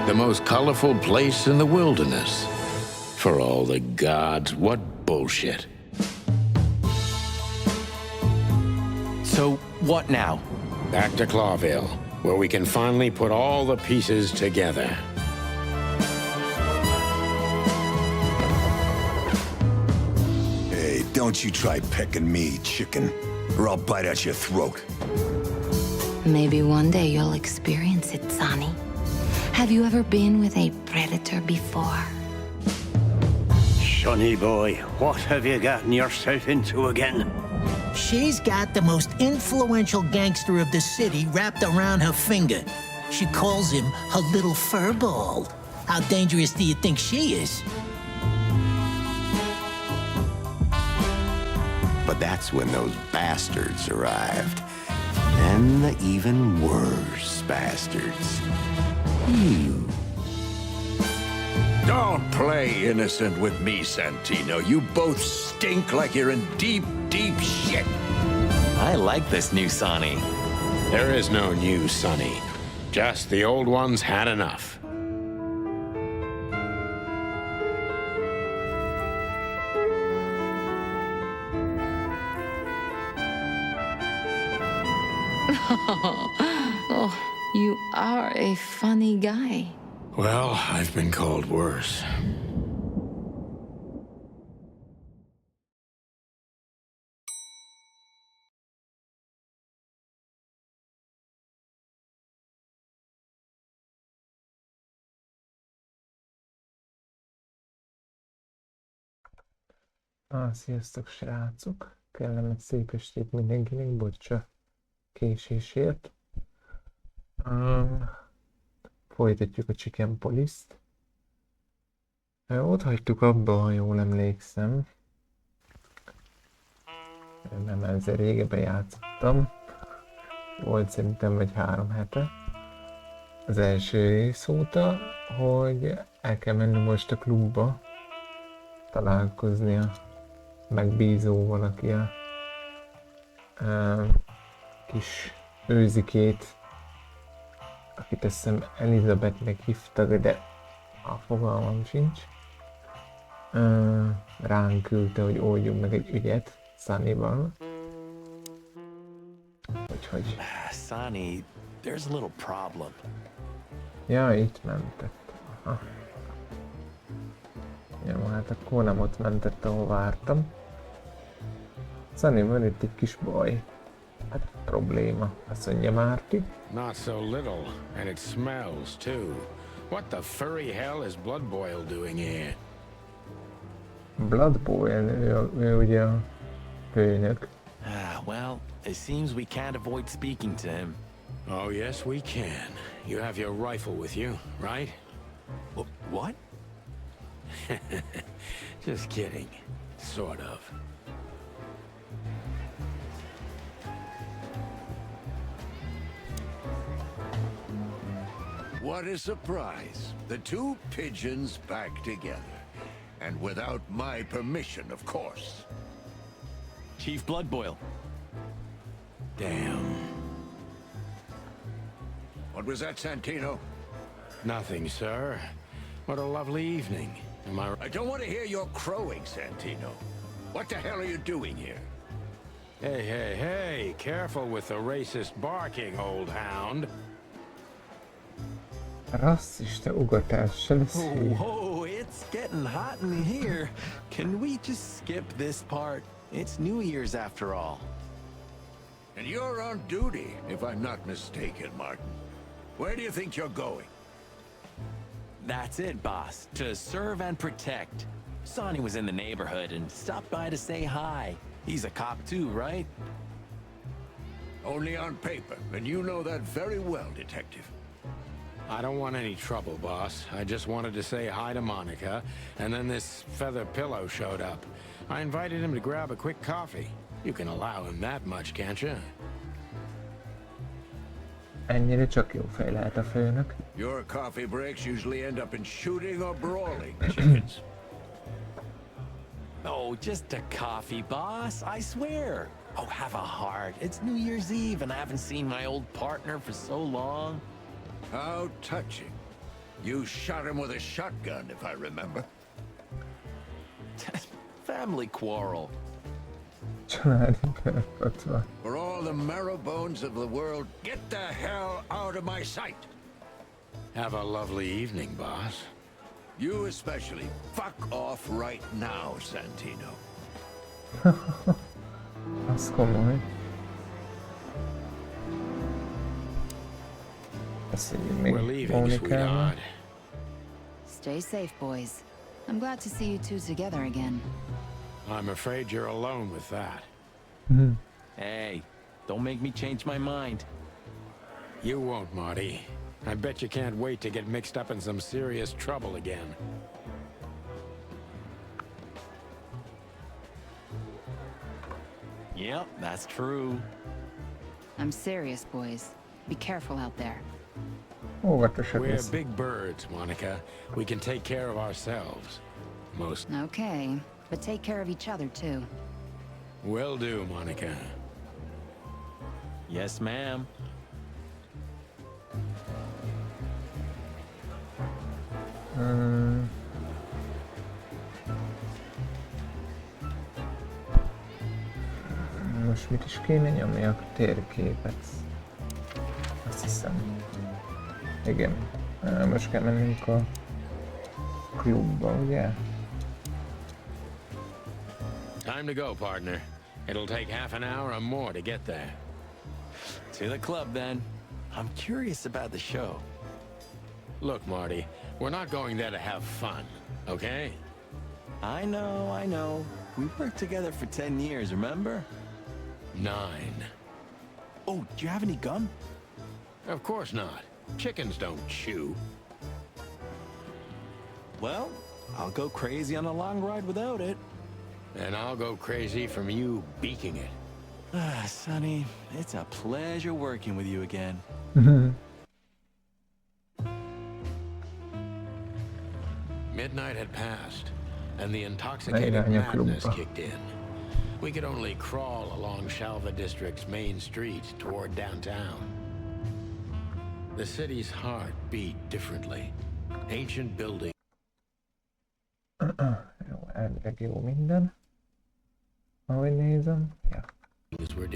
The most colorful place in the wilderness. For all the gods, what bullshit. So, what now? Back to Clawville, where we can finally put all the pieces together. Hey, don't you try pecking me, chicken, or I'll bite at your throat. Maybe one day you'll experience it, Sonny. Have you ever been with a predator before? Sonny boy, what have you gotten yourself into again? She's got the most influential gangster of the city wrapped around her finger. She calls him her little furball. How dangerous do you think she is? But that's when those bastards arrived. Then the even worse bastards. You. Don't play innocent with me, Santino. You both stink like you're in deep, deep shit. I like this new Sonny. There is no new Sonny. Just the old ones had enough. Oh, you are a funny guy. Well, I've been called worse. Sziasztok srácok! Kellemet szép estét mindenkinek, bocsa késésért. Folytatjuk a Chicken Police-t. Ott hagytuk abba, ha jól emlékszem. Nem ezzel régebben játszottam. Volt szerintem egy 3 hete. Az első rész óta, hogy el kell menni most a klubba. Találkozni a megbízóval, aki a kis őzikét, akit azt hiszem Elizabethnek hívtak, de a fogalmam sincs. Ránk küldte, hogy oldjunk meg egy ügyet Sunnyval. Úgyhogy... Sonny, there's a little problem. Ja, itt mentett. Aha. Jó, hát akkor nem ott mentett, ahol vártam. Sunny, van itt egy kis baj. Hát probléma, azt mondja Márti. Not so little, and it smells too. What the furry hell is Blood Boil doing here? Blood Boil, ő ugye a főnök. Well, it seems we can't avoid speaking to him. Oh yes, we can. You have your rifle with you, right? What? Just kidding. Sort of. What a surprise. The two pigeons back together. And without my permission, of course. Chief Bloodboil. Damn. What was that, Santino? Nothing, sir. What a lovely evening. Am I... I don't want to hear your crowing, Santino. What the hell are you doing here? Hey, hey, hey. Careful with the racist barking, old hound. Rasszista ugatással Oh, it's getting hot in here. Can we just skip this part? It's New Year's after all. And you're on duty, if I'm not mistaken, Martin. Where do you think you're going? That's it, boss. To serve and protect. Sonny was in the neighborhood and stopped by to say hi. He's a cop too, right? Only on paper, and you know that very well, Detective. I don't want any trouble, boss. I just wanted to say hi to Monica, and then this feather pillow showed up. I invited him to grab a quick coffee. You can allow him that much, can't you? Ennyire csak jó fej lehet a főnök. Your coffee breaks usually end up in shooting or brawling, chickens. Oh, just a coffee, boss. I swear. Oh, have a heart. It's New Year's Eve, and I haven't seen my old partner for so long. How touching. You shot him with a shotgun, if I remember. Family quarrel. Családi perpatva. For all the marrow bones of the world, get the hell out of my sight! Have a lovely evening, boss. You especially. Fuck off right now, Santino. Az komoly. Beszéljünk We're még leaving, Mónikával. sweetheart. Stay safe, boys. I'm glad to see you two together again. I'm afraid you're alone with that. Hey, don't make me change my mind. You won't, Marty. I bet you can't wait to get mixed up in some serious trouble again. Yep, that's true. I'm serious, boys. Be careful out there. Óvatosak We're lesz. big birds, Monica. We can take care of ourselves. Most Okay, but take care of each other, too. will do, Monica. Yes, ma'am. Most mit is kéne nyomni a térképet? Azt hiszem. Igen. Most kell mennünk a klubba, ugye? Time to go, partner. It'll take half an hour or more to get there. To the club, then. I'm curious about the show. Look, Marty, we're not going there to have fun, okay? I know. We worked together for 10 years, remember? 9. Oh, do you have any gum? Of course not. Chickens don't chew. Well, I'll go crazy on a long ride without it. And I'll go crazy from you beaking it. Ah, Sonny, it's a pleasure working with you again. Midnight had passed, and the intoxicated Leírányok madness klubba. kicked in. We could only crawl along Shalva District's main street toward downtown. The city's heart beat differently. Ancient buildings Jó, elvileg jó minden. Ahogy nézem. Ja, were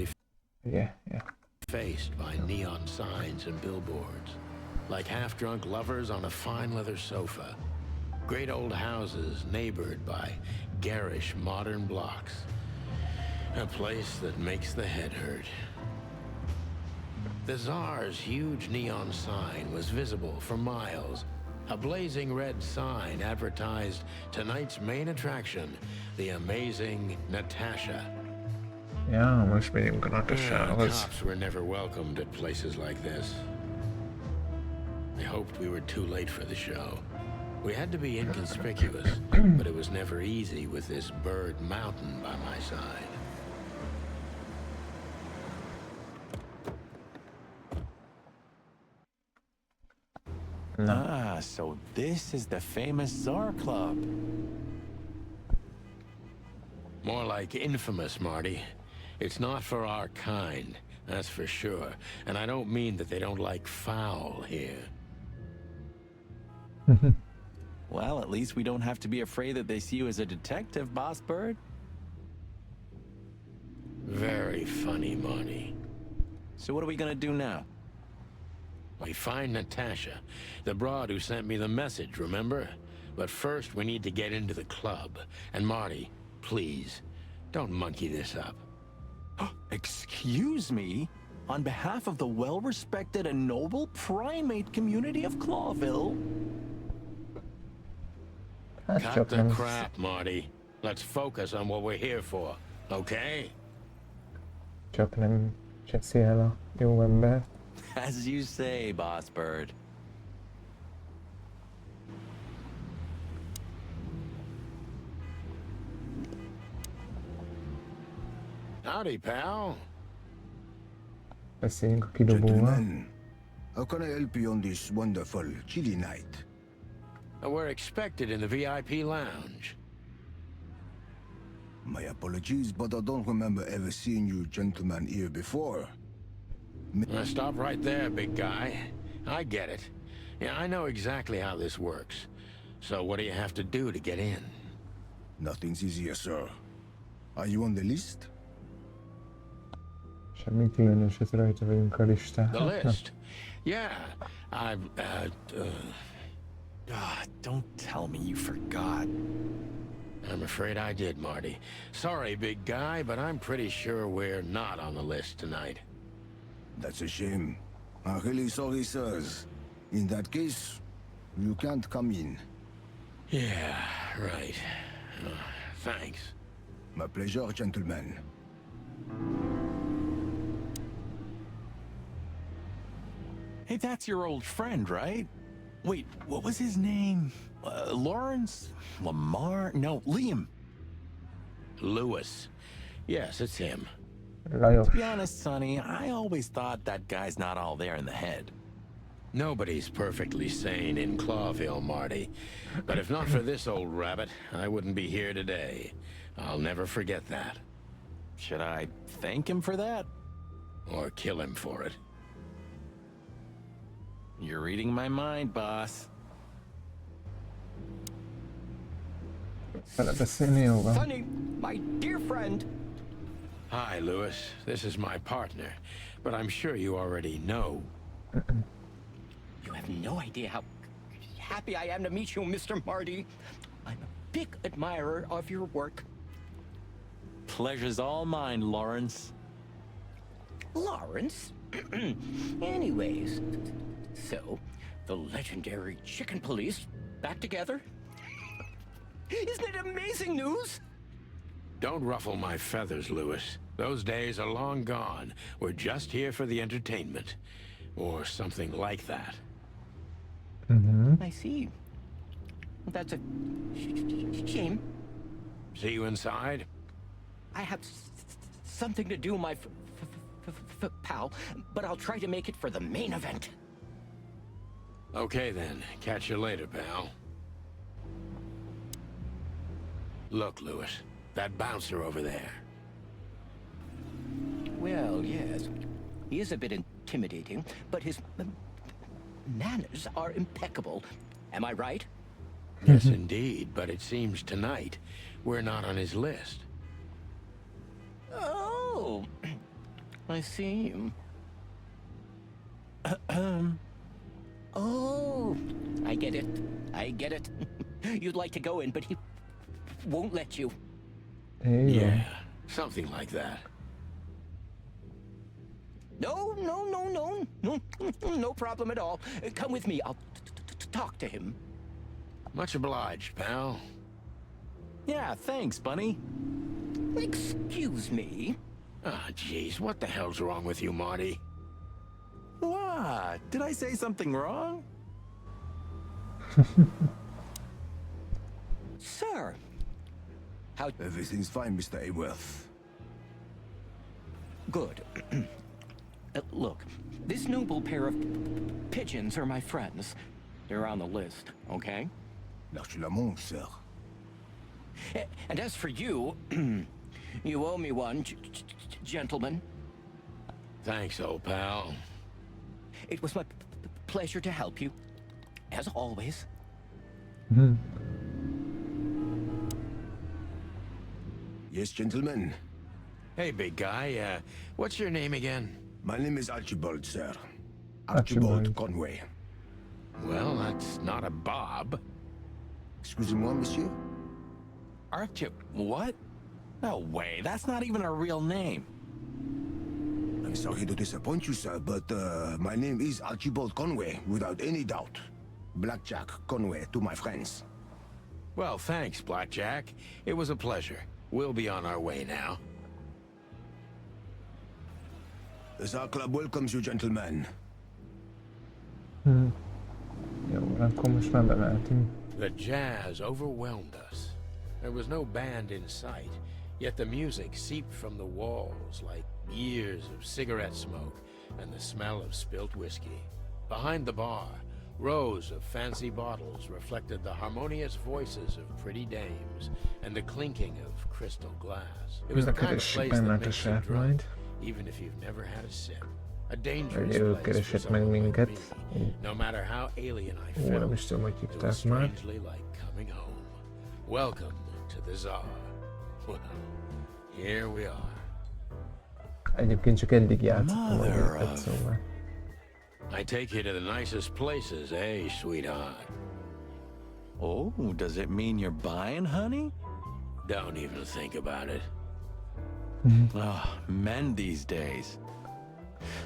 ugye, ja. defaced by neon signs and billboards, like half-drunk lovers on a fine leather sofa. Great old houses neighbored by garish modern blocks. A place that makes the head hurt. The Tsar's huge neon sign was visible for miles. A blazing red sign advertised tonight's main attraction, the amazing Natasha. Ja, most megyünk a Natasához. Cops were never welcomed at places like this. I hoped we were too late for the show. We had to be inconspicuous, but it was never easy with this bird mountain by my side. Ah, so this is the famous Tsar Club. More like infamous, Marty. It's not for our kind, that's for sure. And I don't mean that they don't like foul here. Well, at least we don't have to be afraid that they see you as a detective, Boss Bird. Very funny, Marty. So what are we gonna do now? We find Natasha, the broad who sent me the message, remember? But first we need to get into the club. And Marty, please, don't monkey this up. Excuse me? On behalf of the well-respected and noble primate community of Clawville? Hát Cut csak the nem... crap, Marty. Let's focus on what we're here for, okay? Csak nem cseszi el a jó ember. As you say, Boss Bird. Howdy, pal. Beszéljünk a kidobóval. Gentlemen, how can I help you on this wonderful, chilly night? We're expected in the VIP lounge. My apologies, but I don't remember ever seeing you gentlemen here before. Now stop right there, big guy. I get it. Yeah, I know exactly how this works. So what do you have to do to get in? Nothing's easier, sir. Are you on the list? Semmi különös, hogy rajta vagyunk a listán. The list? Yeah, I've, Don't tell me you forgot. I'm afraid I did, Marty. Sorry, big guy, but I'm pretty sure we're not on the list tonight. That's a shame. I'm really sorry, sirs. In that case, you can't come in. Yeah, right. Thanks. My pleasure, gentlemen. Hey, that's your old friend, right? Wait, what was his name? Lawrence? Lamar? No, Liam. Lewis. Yes, it's him. Lajos. To be honest, Sonny, I always thought that guy's not all there in the head. Nobody's perfectly sane in Clawville, Marty. But if not for this old rabbit, I wouldn't be here today. I'll never forget that. Should I thank him for that? Or kill him for it. You're reading my mind, boss. Vele beszélni jó van. Sonny, my dear friend. Hi, Lewis. This is my partner. But I'm sure you already know. You have no idea how happy I am to meet you, Mr. Marty. I'm a big admirer of your work. Pleasure's all mine, Lawrence. Lawrence? Anyways, so, the legendary chicken police back together? Isn't it amazing news? Don't ruffle my feathers, Lewis. Those days are long gone. We're just here for the entertainment. Or something like that. I see. That's a shame. See you inside? I have something to do, my pal, but I'll try to make it for the main event. Okay then. Catch you later, pal. Look, Lewis. That bouncer over there. Well, yes. He is a bit intimidating, but his manners are impeccable. Am I right? Yes, indeed. But it seems tonight we're not on his list. Oh, I see. Oh, I get it. I get it. You'd like to go in, but he won't let you. Így van. Yeah, something like that. No, no problem at all. Come with me. I'll talk to him. Much obliged, pal. Yeah, thanks, Bunny. Excuse me. Ah, jeez, what the hell's wrong with you, Marty? What? Did I say something wrong? Sir. How Everything's fine, Mr. Aworth. good. Look, this noble pair of pigeons are my friends. They're on the list, okay? L'arche sir. And as for you, you owe me one, gentlemen. Thanks, old pal. It was my pleasure to help you, as always. Yes, gentlemen. Hey, big guy, what's your name again? My name is Archibald, sir. Archibald. Archibald Conway. Well, that's not a Bob. Excusez-moi, monsieur. Archie, what? No way, that's not even a real name. I'm sorry to disappoint you, sir, but my name is Archibald Conway, without any doubt. Blackjack Conway to my friends. Well, thanks, Blackjack. It was a pleasure. We'll be on our way now. The club welcomes you, gentlemen. Jó, akkor most már bemeltünk. The jazz overwhelmed us. There was no band in sight, yet the music seeped from the walls like years of cigarette smoke and the smell of spilt whiskey. Behind the bar, rows of fancy bottles reflected the harmonious voices of pretty dames and the clinking of crystal glass. It was the kind of place that makes you drunk, even if you've never had a sip. A dangerous Hogy ő place for keresett meg someone like minket. me. No matter how alien I Ó, nem felt, is tudom, hogy it was hívták már. strangely like coming home. Welcome to the Tsar. Well, here we are. Egyébként csak eddig játszottam a Mother gépet, of- szóval. I take you to the nicest places, eh, sweetheart? Oh, does it mean you're buying, honey? Don't even think about it. Oh, men these days.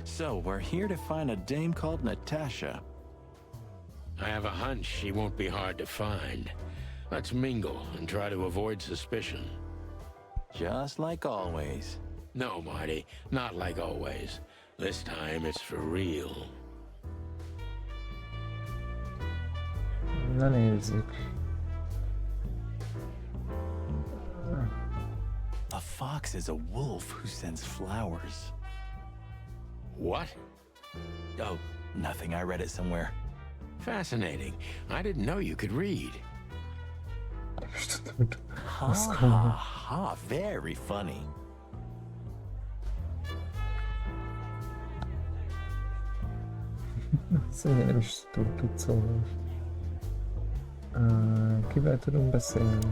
So, we're here to find a dame called Natasha. I have a hunch she won't be hard to find. Let's mingle and try to avoid suspicion. Just like always. No, Marty, not like always. This time it's for real. Na nézzük. A fox is a wolf who sends flowers. What? Oh, nothing. I read it somewhere. Fascinating. I didn't know you could read. Ha ha ha, very funny. Szerintem nem is tud szólni. Kivel tudunk beszélni?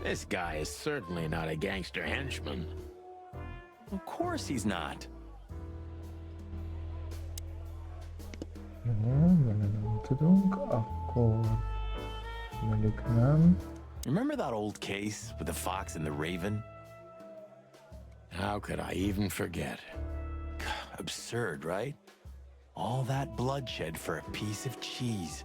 This guy is certainly not a gangster henchman. Of course he's not. Nem tudunk, akkor mondjuk nem. Remember that old case with the fox and the raven? How could I even forget? Absurd, right? All that bloodshed for a piece of cheese.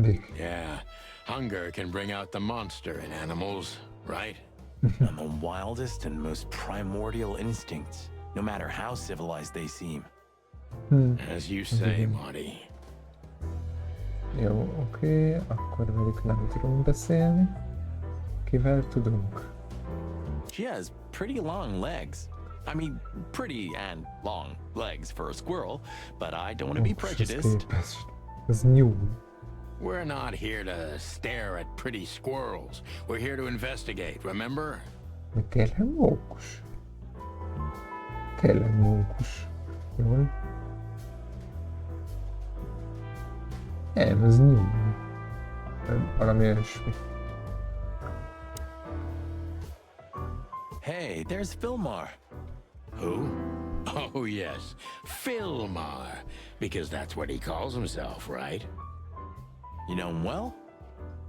Dick. Yeah, hunger can bring out the monster in animals, right? And the wildest and most primordial instincts, no matter how civilized they seem. As you say, Marty. Jó, oké, akkor velük nem tudunk beszélni. Kivel tudunk? She has pretty long legs. I mean, pretty and long legs for a squirrel, but I don't want to be prejudiced. Ez nyúl. We're not here to stare at pretty squirrels. We're here to investigate, remember? Vagy tényleg mókus? Tényleg mókus. Jól? Nem, ez nyúl. Valami olyasmi. Hey, there's Filmar. Who? Oh, yes. Filmar. Because that's what he calls himself, right? You know him well?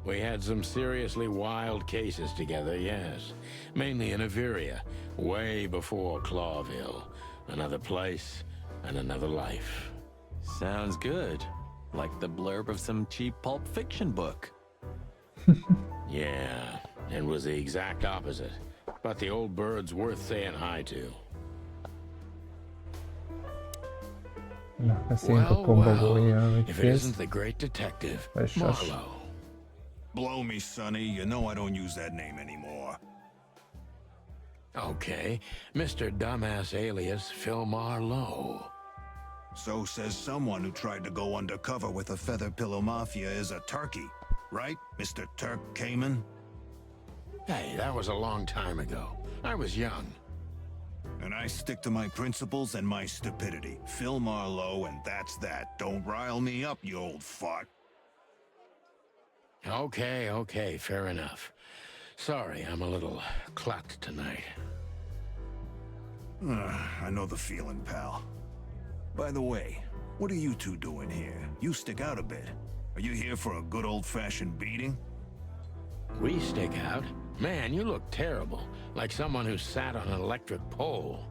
We had some seriously wild cases together, yes. Mainly in Averia, way before Clawville. Another place and another life. Sounds good. Like the blurb of some cheap pulp fiction book. Yeah, it was the exact opposite. But the old bird's worth saying hi to. Na, beszéljünk a kombogója, if it isn't the great detective, Vagy sas. Marlowe. Blow me, Sonny. You know I don't use that name anymore. Okay, Mr. Dumbass alias Filmar Lowe. So says someone who tried to go undercover with a feather pillow mafia is a turkey. Right, Mr. Turk Cayman? Hey, that was a long time ago. I was young. And I stick to my principles and my stupidity. Phil Marlowe, and that's that. Don't rile me up, you old fart. Okay, fair enough. Sorry, I'm a little clucked tonight. I know the feeling, pal. By the way, what are you two doing here? You stick out a bit. Are you here for a good old-fashioned beating? We stick out? Man, you look terrible. Like someone who sat on an electric pole.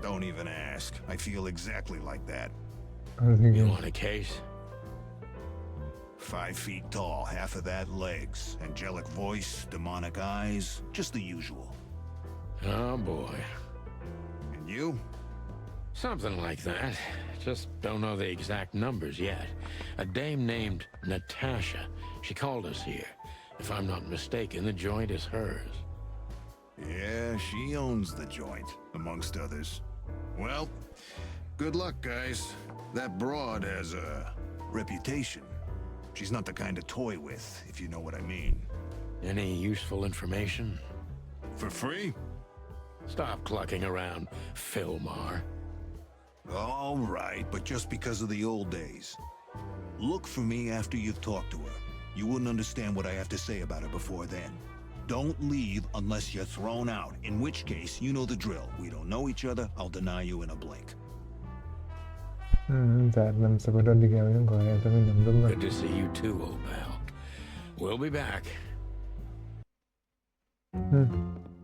Don't even ask. I feel exactly like that. You want a case? 5 feet tall, half of that legs. Angelic voice, demonic eyes, just the usual. Oh boy. And you? Something like that. Just don't know the exact numbers yet. A dame named Natasha. She called us here. If I'm not mistaken, the joint is hers. Yeah, she owns the joint, amongst others. Well, good luck, guys. That broad has a reputation. She's not the kind to toy with, if you know what I mean. Any useful information? For free? Stop clucking around, Filmar. All right, but just because of the old days. Look for me after you've talked to her. You wouldn't understand what I have to say about her before then. Don't leave unless you're thrown out, in which case, you know the drill. We don't know each other, I'll deny you in a blink. Tehát nem szabad addig elmegyünk a helyet, amíg nem dobnak. Good to see you too, old pal. We'll be back.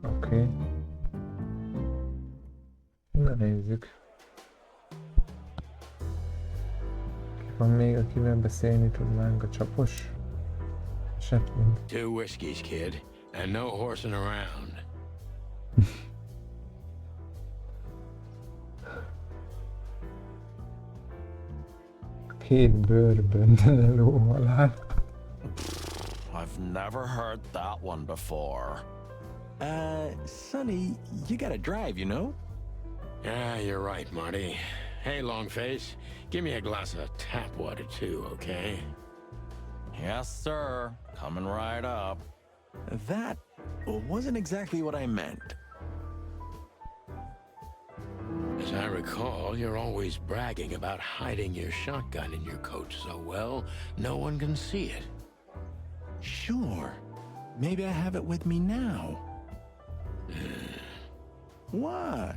Oké. Na nézzük. Ki van még, akivel beszélni tudnánk? A csapos? Esetleg. 2 whiskeys, kid, and no horsing around. Két bőrbön lóhalál. I've never heard that one before. Sonny, you gotta drive, you know? Yeah, you're right, Marty. Hey, Longface, give me a glass of tap water too, okay? Yes, sir. Coming right up. That wasn't exactly what I meant. As I recall, you're always bragging about hiding your shotgun in your coat so well, no one can see it. Sure. Maybe I have it with me now. What?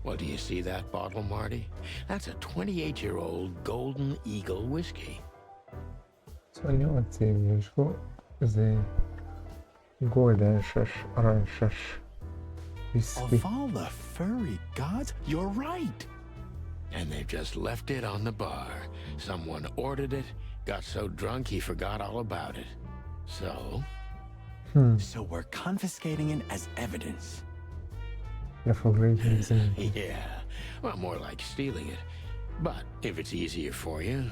Well, do you see that bottle, Marty? That's a 28-year-old Golden Eagle whiskey. 28 éves, golden-ses, aranyses whisky. Of all the furry gods, you're right. And they've just left it on the bar. Someone ordered it, got so drunk he forgot all about it. So? So we're confiscating it as evidence. Yeah, well, more like stealing it. But if it's easier for you.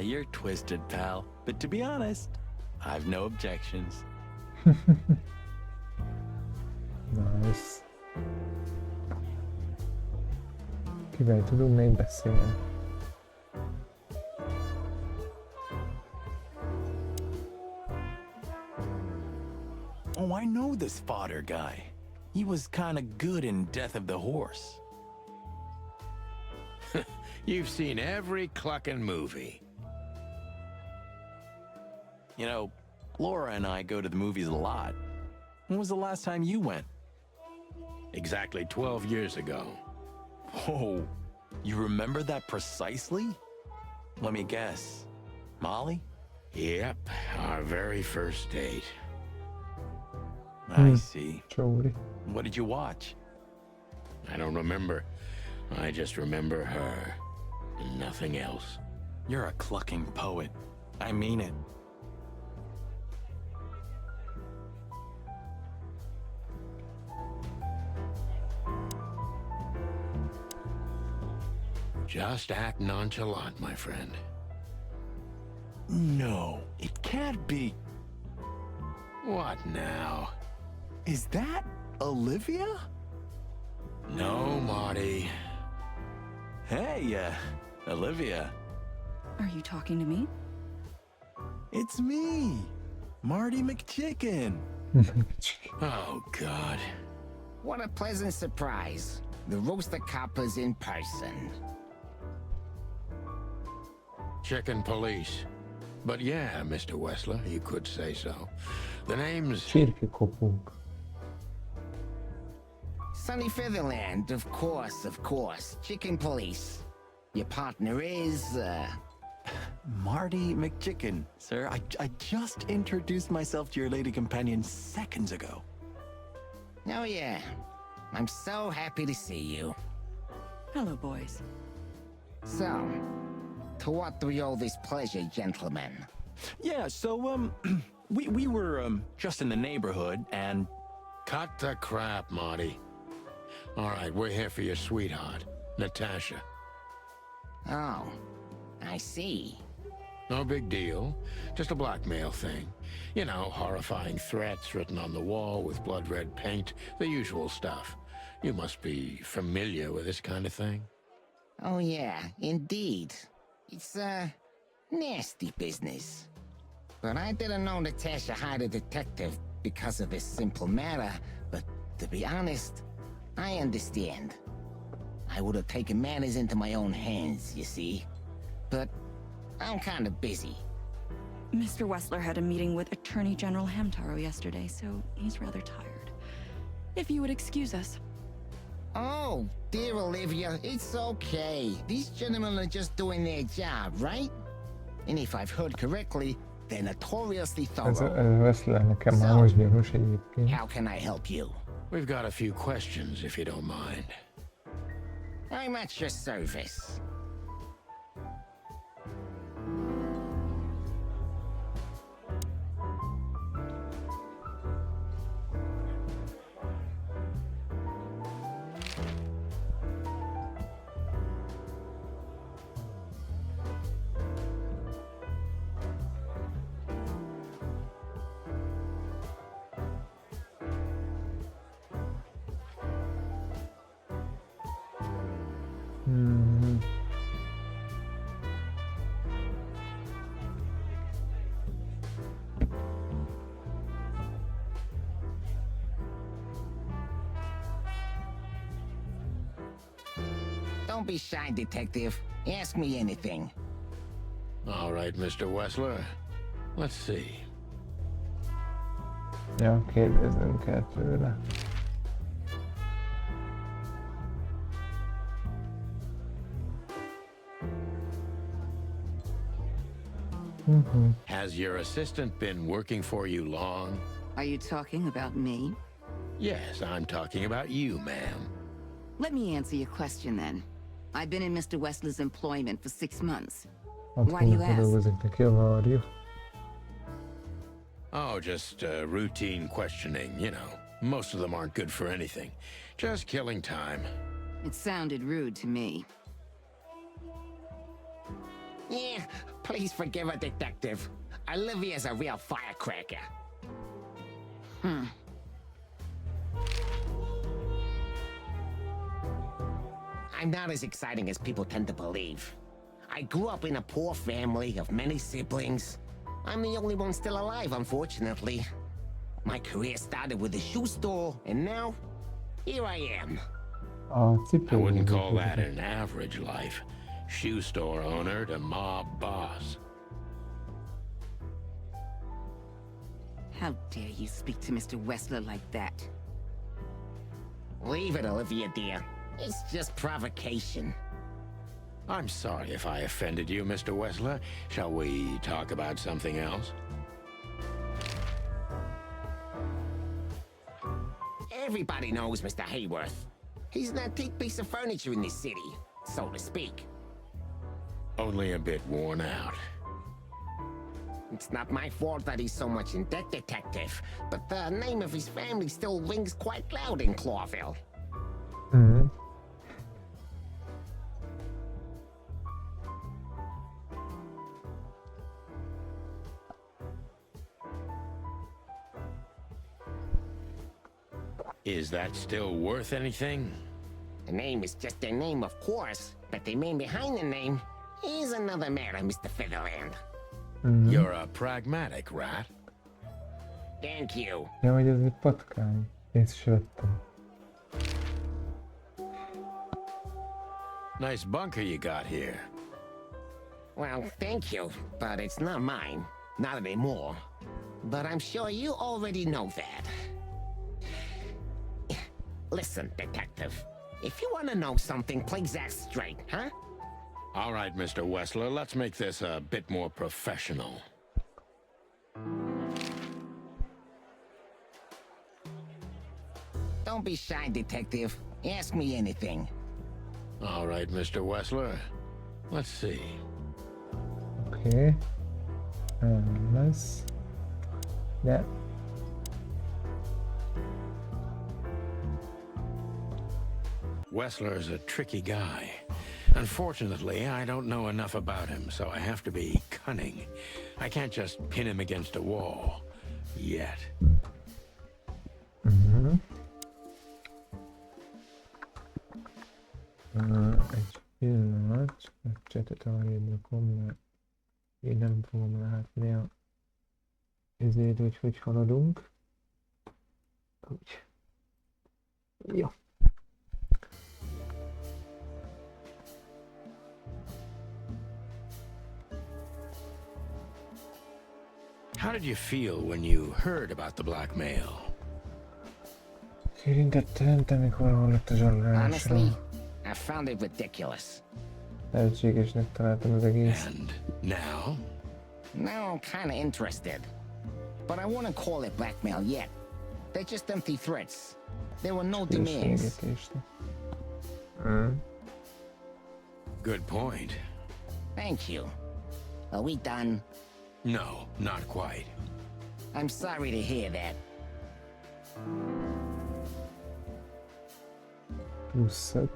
You're twisted, pal. But to be honest, I've no objections. Nice. Kivel tudunk még beszélni? Oh, I know this fodder guy. He was kinda good in Death of the Horse. You've seen every clucking movie. You know, Laura and I go to the movies a lot. When was the last time you went? Exactly 12 years ago. Oh, you remember that precisely? Let me guess. Molly? Yep, our very first date. I see. Sorry. What did you watch? I don't remember. I just remember her. Nothing else. You're a clucking poet. I mean it. Just act nonchalant, my friend. No, it can't be. What now? Is that Olivia? No, Marty. Hey, Olivia. Are you talking to me? It's me, Marty McChicken. Oh, God. What a pleasant surprise. The roaster copper's in person. Chicken police. But yeah, Mr. Wessler, you could say so. The name's... Csirkekopunk. Sunny Featherland, of course. Chicken police. Your partner is, Marty McChicken, sir. I just introduced myself to your lady companion seconds ago. Oh yeah. I'm so happy to see you. Hello, boys. So, to what do we owe this pleasure, gentlemen? Yeah, so, we were, just in the neighborhood, and... Cut the crap, Marty. All right, we're here for your sweetheart, Natasha. Oh, I see. No big deal. Just a blackmail thing. You know, horrifying threats written on the wall with blood-red paint. The usual stuff. You must be familiar with this kind of thing. Oh yeah, indeed. It's, nasty business. But I didn't know Natasha hired a detective because of this simple matter. But to be honest, I understand. I would have taken matters into my own hands, you see. But I'm kind of busy. Mr. Wessler had a meeting with Attorney General Hamtaro yesterday, so he's rather tired. If you would excuse us. Oh, dear Olivia, it's okay. These gentlemen are just doing their job, right? And if I've heard correctly, they're notoriously thorough. Wessler nekem már most gyanús egyébként. How can I help you? We've got a few questions, if you don't mind. I'm at your service. Don't be shy, detective. Ask me anything. All right, Mr. Wessler. Let's see. Ja, kérdeznünk kell tőle. Has your assistant been working for you long? Are you talking about me? Yes, I'm talking about you, ma'am. Let me answer your question then. I've been in Mr. Wessler's employment for 6 months. Why do you ask? Oh, just routine questioning, you know. Most of them aren't good for anything. Just killing time. It sounded rude to me. Yeah, please forgive her, detective. Olivia's a real firecracker. I'm not as exciting as people tend to believe. I grew up in a poor family of many siblings. I'm the only one still alive, unfortunately. My career started with a shoe store, and now, here I am. I wouldn't call that an average life. Shoe store owner to mob boss. How dare you speak to Mr. Wessler like that? Leave it, Olivia, dear. It's just provocation. I'm sorry if I offended you, Mr. Wessler. Shall we talk about something else? Everybody knows Mr. Hayworth. He's an antique piece of furniture in this city, so to speak. Only a bit worn out. It's not my fault that he's so much in debt, detective, but the name of his family still rings quite loud in Clawville. Is that still worth anything? The name is just their name, of course, but the man behind the name is another matter, Mr. Featherland. You're a pragmatic rat. Thank you. Ja, hogy ez egy patkány. Észre se vettem. Nice bunker you got here. Well, thank you, but it's not mine. Not anymore. But I'm sure you already know that. Listen, detective. If you want to know something, please ask straight, huh? All right, Mr. Wessler, let's make this a bit more professional. Don't be shy, detective. Ask me anything. All right, Mr. Wessler. Let's see. Okay. Nice. Yeah. Wessler's a tricky guy. Unfortunately, I don't know enough about him, so I have to be cunning. I can't just pin him against a wall. Yet. Egy pillanat, a csetet arrébb rakom, mert én nem fogom látni a ezért, hogy haladunk. Úgy. Jó. How did you feel when you heard about the blackmail? Érintettem, mikor hallott a zsarolásra. Honestly, I found it ridiculous. Lehetségesnek találtam az egész. And now? Now I'm kinda interested. But I wouldn't call it blackmail yet. They're just empty threats. There were no demands. Good point. Thank you. Are we done? No, not quite. I'm sorry to hear that. Plusz 5.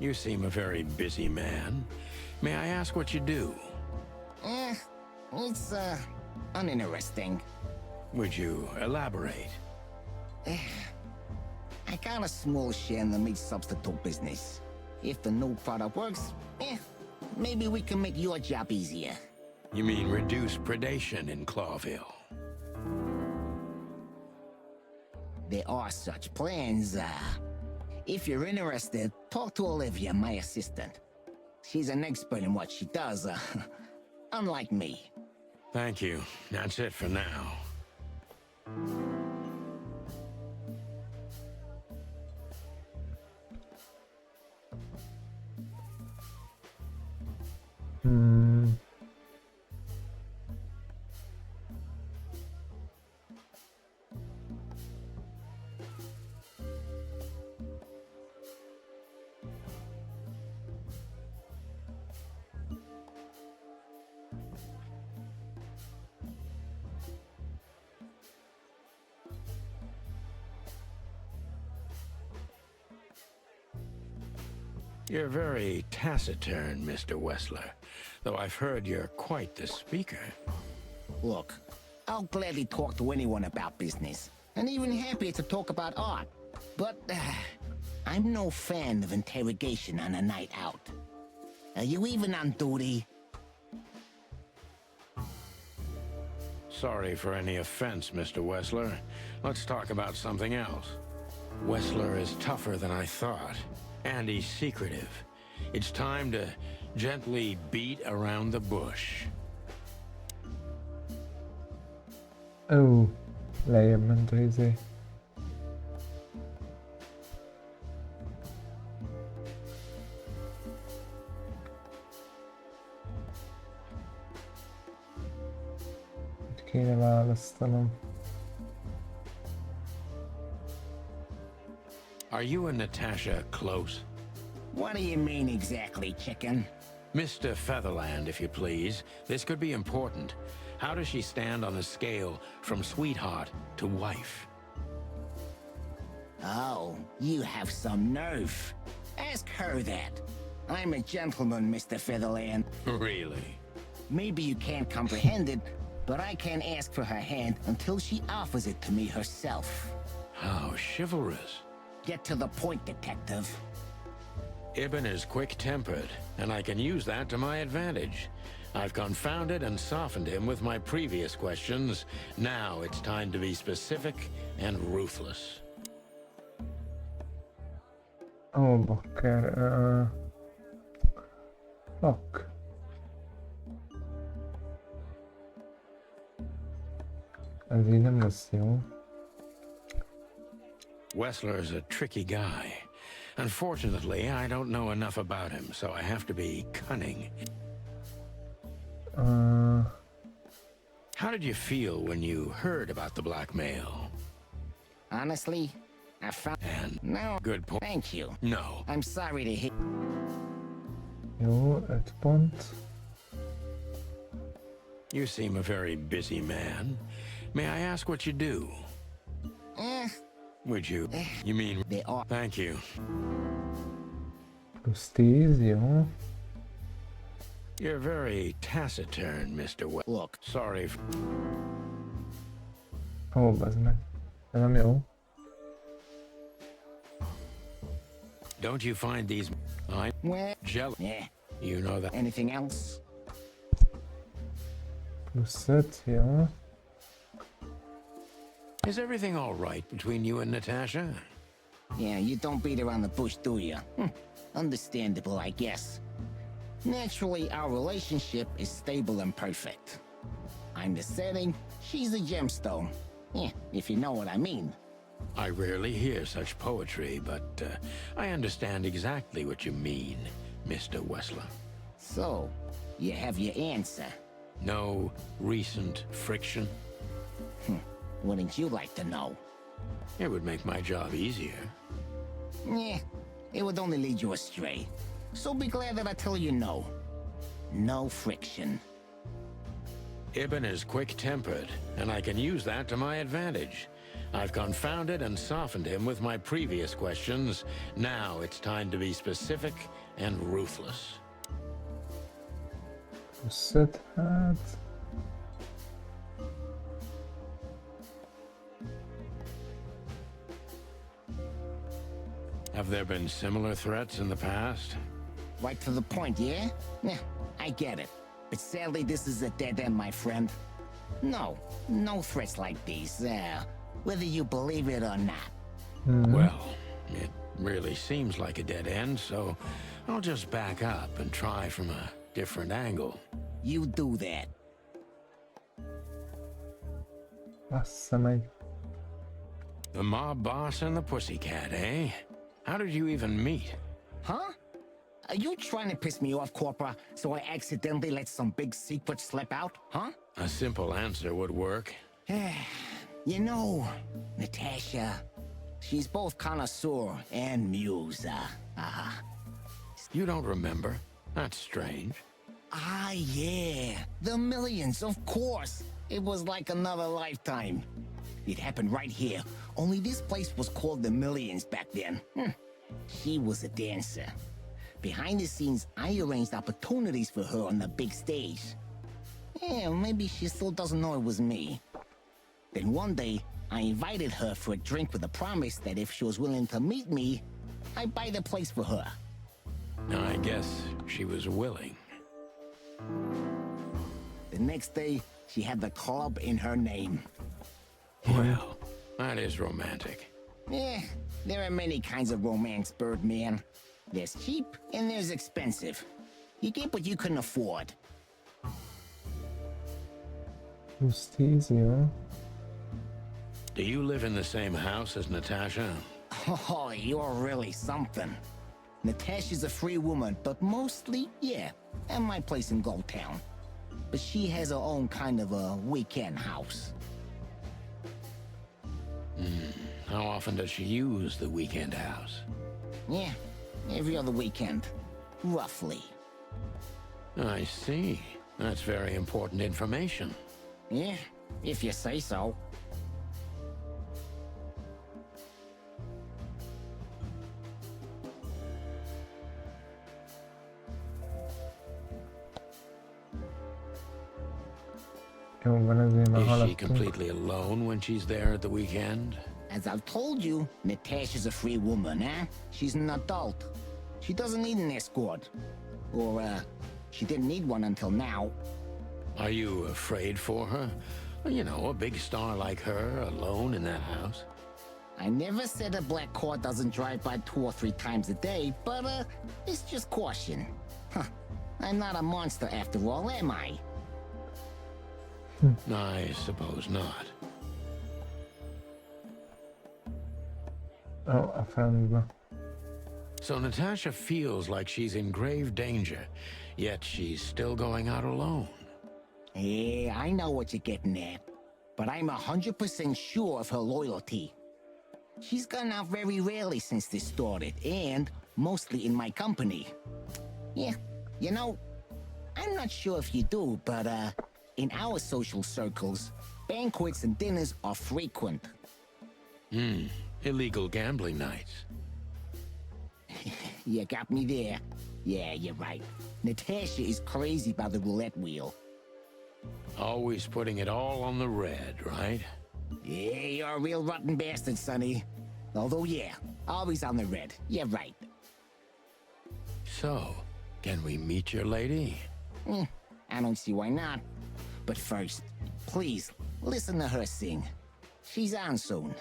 You seem a very busy man. May I ask what you do? It's, uninteresting. Would you elaborate? I got a small share in the meat substitute business. If the new product works, maybe we can make your job easier. You mean reduce predation in Clawville? There are such plans. If you're interested, talk to Olivia, my assistant. She's an expert in what she does, unlike me. Thank you. That's it for now. You're very taciturn, Mr. Wessler, though I've heard you're quite the speaker. Look, I'll gladly talk to anyone about business, and even happier to talk about art. But I'm no fan of interrogation on a night out. Are you even on duty? Sorry for any offense, Mr. Wessler. Let's talk about something else. Wessler is tougher than I thought. And he's secretive. It's time to gently beat around the bush. Oh, lejjebb ment a izé. Itt kéne választanom. Are you and Natasha close? What do you mean exactly, chicken? Mr. Featherland, if you please. This could be important. How does she stand on the scale from sweetheart to wife? Oh, you have some nerve. Ask her that. I'm a gentleman, Mr. Featherland. Really? Maybe you can't comprehend it, but I can't ask for her hand until she offers it to me herself. How chivalrous. Get to the point, detective. Ibn is quick-tempered, and I can use that to my advantage. I've confounded and softened him with my previous questions. Now it's time to be specific and ruthless. Oh, bakker. Fuck. Ez így nem lesz jó. Wessler's a tricky guy. Unfortunately, I don't know enough about him, so I have to be cunning. How did you feel when you heard about the blackmail? Honestly, I found... And no. Good point. Thank you. No. I'm sorry to hear... Jó, 5 pont. You seem a very busy man. May I ask what you do? Would you? You mean... They are... Thank you. Plusz 10, jó. You're very taciturn, Mr. Look. Sorry. Ó, bazd meg. Ez nem jó. Don't you find these... Well, jealous? yeah. You know that... Anything else? Plusz 5, jó. Is everything all right between you and Natasha? Yeah, you don't beat around the bush, do you? Understandable, I guess. Naturally, our relationship is stable and perfect. I'm the setting, she's the gemstone. Yeah, if you know what I mean. I rarely hear such poetry, but I understand exactly what you mean, Mr. Wessler. So, you have your answer. No recent friction? Wouldn't you like to know? It would make my job easier. Yeah, it would only lead you astray. So be glad that I tell you no. No friction. Ibn is quick-tempered, and I can use that to my advantage. I've confounded and softened him with my previous questions. Now it's time to be specific and ruthless. Összet, hát... Have there been similar threats in the past? Right to the point, yeah? Yeah, I get it. But sadly, this is a dead end, my friend. No threats like these, whether you believe it or not. Well, it really seems like a dead end, so I'll just back up and try from a different angle. You do that. Bassza meg. The mob boss and the pussycat, eh? How did you even meet? Huh? Are you trying to piss me off, Corpora, so I accidentally let some big secret slip out, huh? A simple answer would work. You know, Natasha, she's both connoisseur and muse. You don't remember? That's strange. Ah, yeah. The millions, of course. It was like another lifetime. It happened right here. Only this place was called the Millions back then. She was a dancer. Behind the scenes, I arranged opportunities for her on the big stage. Yeah, maybe she still doesn't know it was me. Then one day, I invited her for a drink with a promise that if she was willing to meet me, I'd buy the place for her. I guess she was willing. The next day, she had the club in her name. Well, that is romantic. Yeah, there are many kinds of romance, Birdman. There's cheap and there's expensive. You get what you can afford. Plusz 10, jó. Do you live in the same house as Natasha? Oh, you're really something. Natasha's a free woman, but mostly, yeah, at my place in Gold Town. But she has her own kind of a weekend house. How often does she use the weekend house? Yeah, every other weekend, roughly. I see. That's very important information. Yeah, if you say so. Jó, van azért már Is she haladtunk. completely alone when she's there at the weekend? As I've told you, Natasha's a free woman, eh? She's an adult. She doesn't need an escort. Or, she didn't need one until now. Are you afraid for her? You know, a big star like her, alone in that house. I never said a black car doesn't drive by 2 or 3 times a day, but, it's just caution. Huh. I'm not a monster after all, am I? I suppose not. Oh, a francba. So Natasha feels like she's in grave danger, yet she's still going out alone. Yeah, I know what you're getting at, but I'm 100% sure of her loyalty. She's gone out very rarely since this started, and mostly in my company. Yeah, you know, I'm not sure if you do, but, in our social circles, banquets and dinners are frequent. Illegal gambling nights. You got me there. Yeah, you're right. Natasha is crazy about the roulette wheel. Always putting it all on the red, right? Yeah, you're a real rotten bastard, Sonny. Although, yeah, always on the red. You're right. So, can we meet your lady? I don't see why not. But first, please, listen to her sing. She's on soon.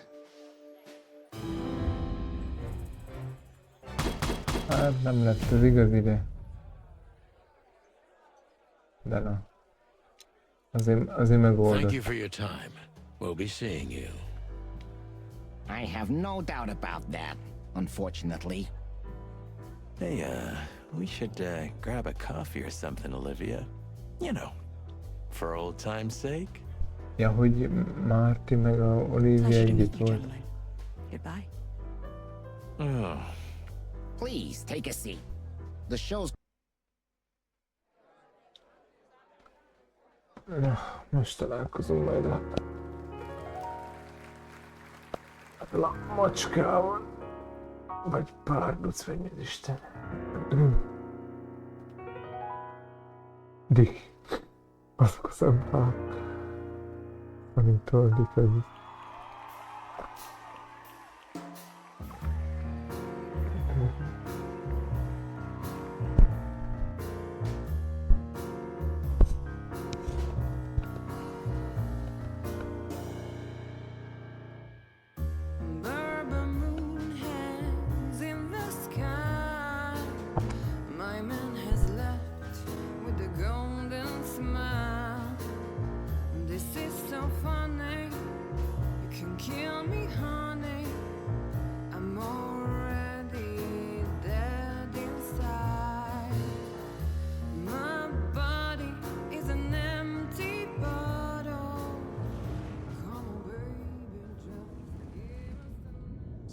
Hát nem lett az igaz ide. De na. Azért megoldott. Thank you for your time. We'll be seeing you. I have no doubt about that, unfortunately. Hey, we should grab a coffee or something, Olivia. You know, for old time's sake. Ja, hogy Marty meg a Olivia együtt volt. Goodbye. Oh. Please, take a seat. The show's... Na, most találkozom majd a macskával. Vagy párduc, vagy az Isten. Dick. Azok a szempár. Amintől Dick az.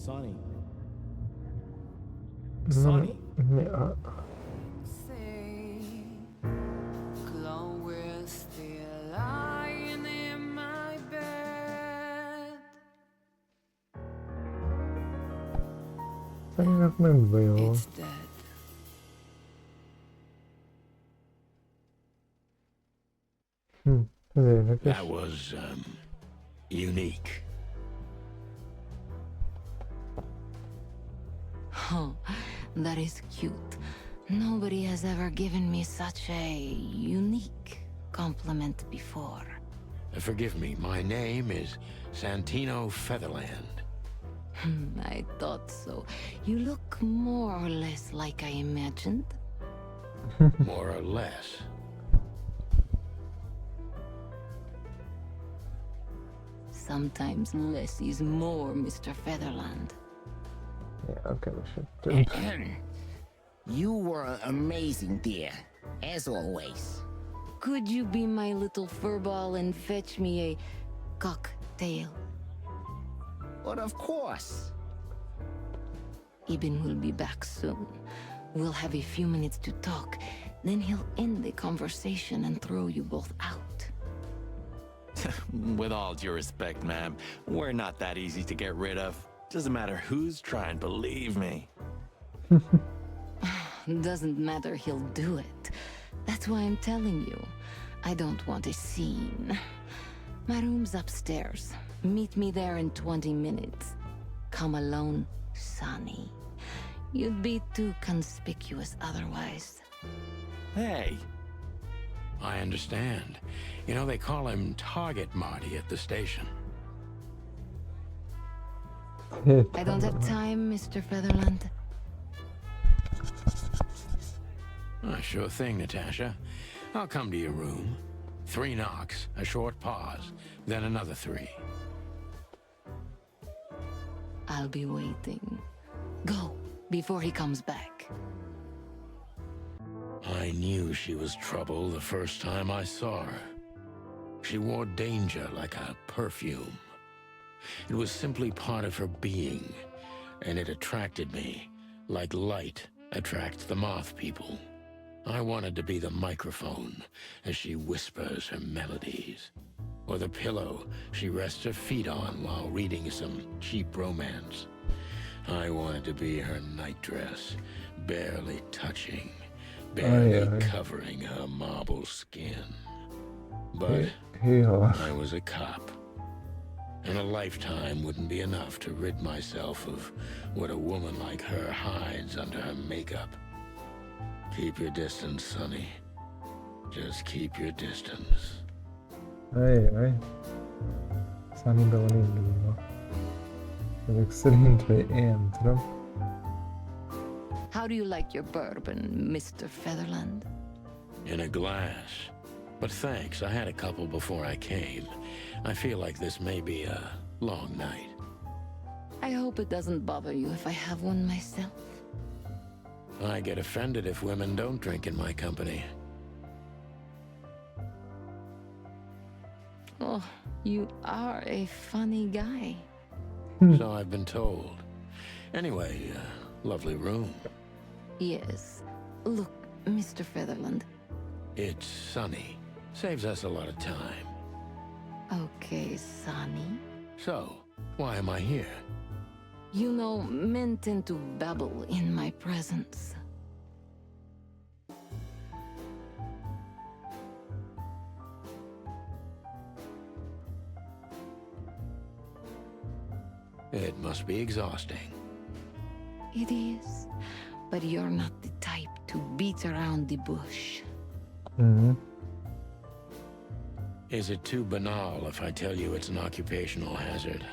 Sonny. Sonny? Ja. Szerintem nem bajol. Ez érdekes. That was, unique. Oh, that is cute. Nobody has ever given me such a unique compliment before. Forgive me, my name is Santino Featherland. I thought so. You look more or less like I imagined. More or less. Sometimes less is more, Mr. Featherland. Yeah, okay, You were amazing, dear, as always. Could you be my little furball and fetch me a cocktail? But of course. Ibn will be back soon. We'll have a few minutes to talk. Then he'll end the conversation and throw you both out. With all due respect, ma'am, we're not that easy to get rid of. Doesn't matter who's trying, believe me. Doesn't matter, he'll do it. That's why I'm telling you. I don't want a scene. My room's upstairs. Meet me there in 20 minutes. Come alone, Sonny. You'd be too conspicuous otherwise. Hey! I understand. You know, they call him Target Marty at the station. I don't have time, Mr. Featherland. Sure thing, Natasha. I'll come to your room. 3 knocks, a short pause, then another 3. I'll be waiting. Go, before he comes back. I knew she was trouble the first time I saw her. She wore danger like a perfume. It was simply part of her being, and it attracted me, like light attracts the moth people. I wanted to be the microphone as she whispers her melodies, or the pillow she rests her feet on while reading some cheap romance. I wanted to be her nightdress, barely touching, barely covering her marble skin. But I was a cop, and a lifetime wouldn't be enough to rid myself of what a woman like her hides under her makeup. Keep your distance, Sonny. Just keep your distance. Sunny be van indulva. Ezek szerint, vagy én tudom. How do you like your bourbon, Mr. Featherland? In a glass. But thanks, I had a couple before I came. I feel like this may be a long night. I hope it doesn't bother you if I have one myself. I get offended if women don't drink in my company. Oh, you are a funny guy. So I've been told. Anyway, lovely room. Yes. Look, Mr. Featherland. It's sunny. Saves us a lot of time. Okay, Sonny. So, why am I here? You know, men tend to babble in my presence. It must be exhausting. It is, but you're not the type to beat around the bush. Is it too banal if I tell you it's an occupational hazard?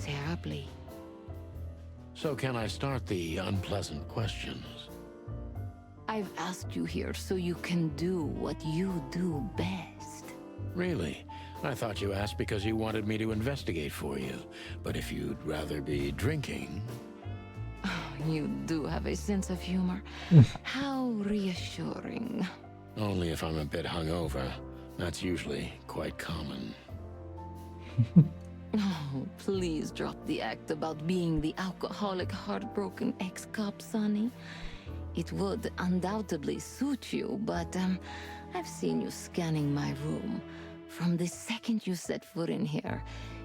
Terribly. So can I start the unpleasant questions? I've asked you here so you can do what you do best. Really? I thought you asked because you wanted me to investigate for you. But if you'd rather be drinking... You do have a sense of humor. How reassuring. Only if I'm a bit hungover. That's usually quite common. Oh, please drop the act about being the alcoholic, heartbroken ex-cop, Sonny. It would undoubtedly suit you, but I've seen you scanning my room. From the second you set foot in here,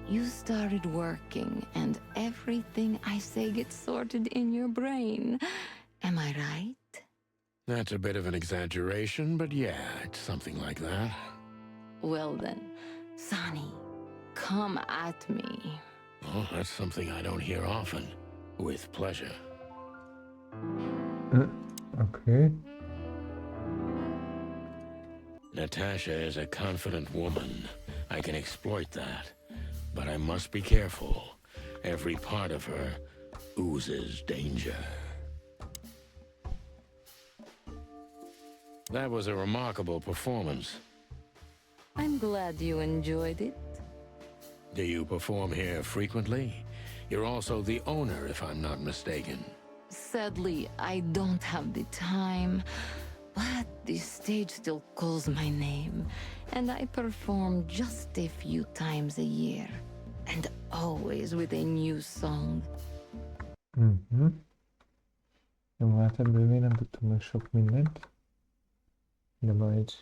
you started working, and everything I say gets sorted in your brain. Am I right? That's a bit of an exaggeration, but yeah, it's something like that. Well then, Sonny, come at me. Oh, that's something I don't hear often. With pleasure. Okay. Natasha is a confident woman. I can exploit that. But I must be careful. Every part of her oozes danger. That was a remarkable performance. I'm glad you enjoyed it. Do you perform here frequently? You're also the owner, if I'm not mistaken. Sadly, I don't have the time, but the stage still calls my name, and I perform just a few times a year, and always with a new song. Jó, hát ebből még nem tudtam meg sok mindent, de majd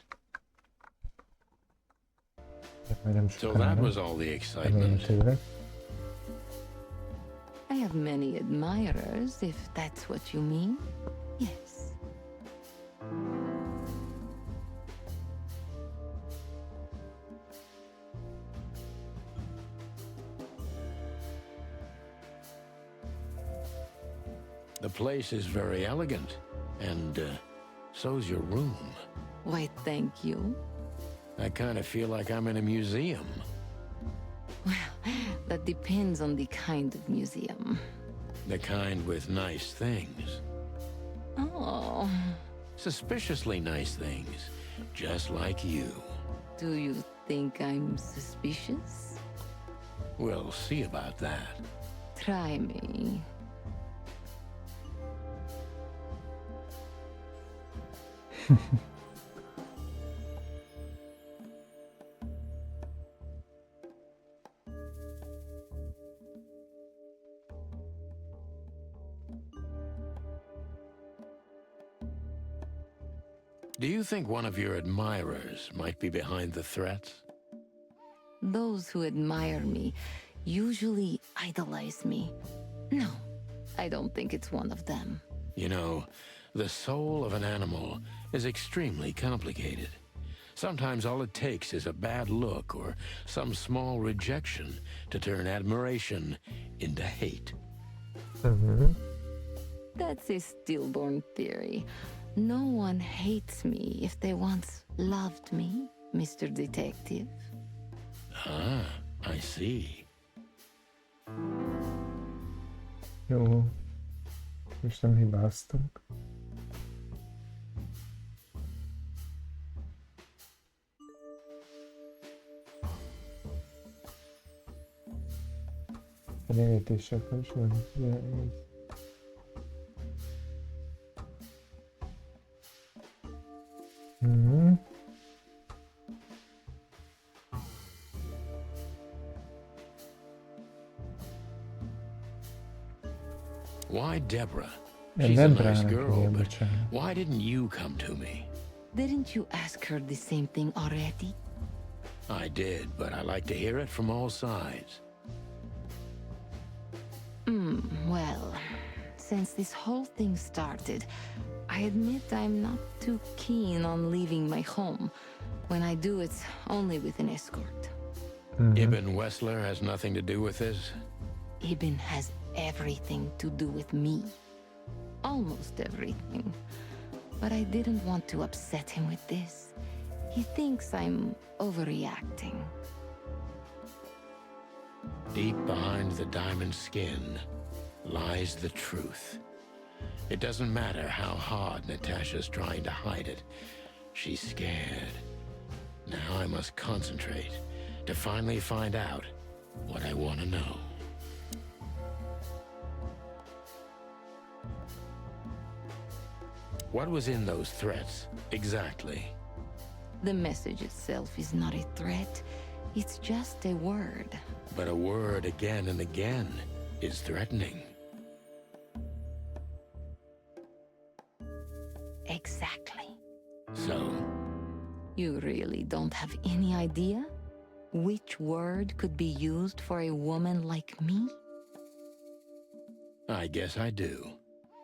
nem So that was all the excitement. remélhetőleg. I have many admirers, if that's what you mean. Yes. The place is very elegant, and so's your room. Why, thank you. I kind of feel like I'm in a museum. Well, that depends on the kind of museum. The kind with nice things. Oh. Suspiciously nice things, just like you. Do you think I'm suspicious? We'll see about that. Try me. Do you think one of your admirers might be behind the threats? Those who admire me usually idolize me. No, I don't think it's one of them. You know, the soul of an animal is extremely complicated. Sometimes all it takes is a bad look or some small rejection to turn admiration into hate. That's a stillborn theory. No one hates me if they once loved me, Mr. Detective. Ah, I see. Jó. És nem hibáztunk. Elérhetőségek is van. Why Deborah? She's a nice girl, but why didn't you come to me? Didn't you ask her the same thing already? I did, but I like to hear it from all sides. Well, since this whole thing started, I admit I'm not too keen on leaving my home. When I do, it's only with an escort. Ibn Wessler has nothing to do with this? Ibn has everything to do with me. Almost everything. But I didn't want to upset him with this. He thinks I'm overreacting. Deep behind the diamond skin lies the truth. It doesn't matter how hard Natasha's trying to hide it. She's scared. Now I must concentrate to finally find out what I want to know. What was in those threats, exactly? The message itself is not a threat. It's just a word. But a word again and again is threatening. Exactly. So? You really don't have any idea which word could be used for a woman like me? I guess I do.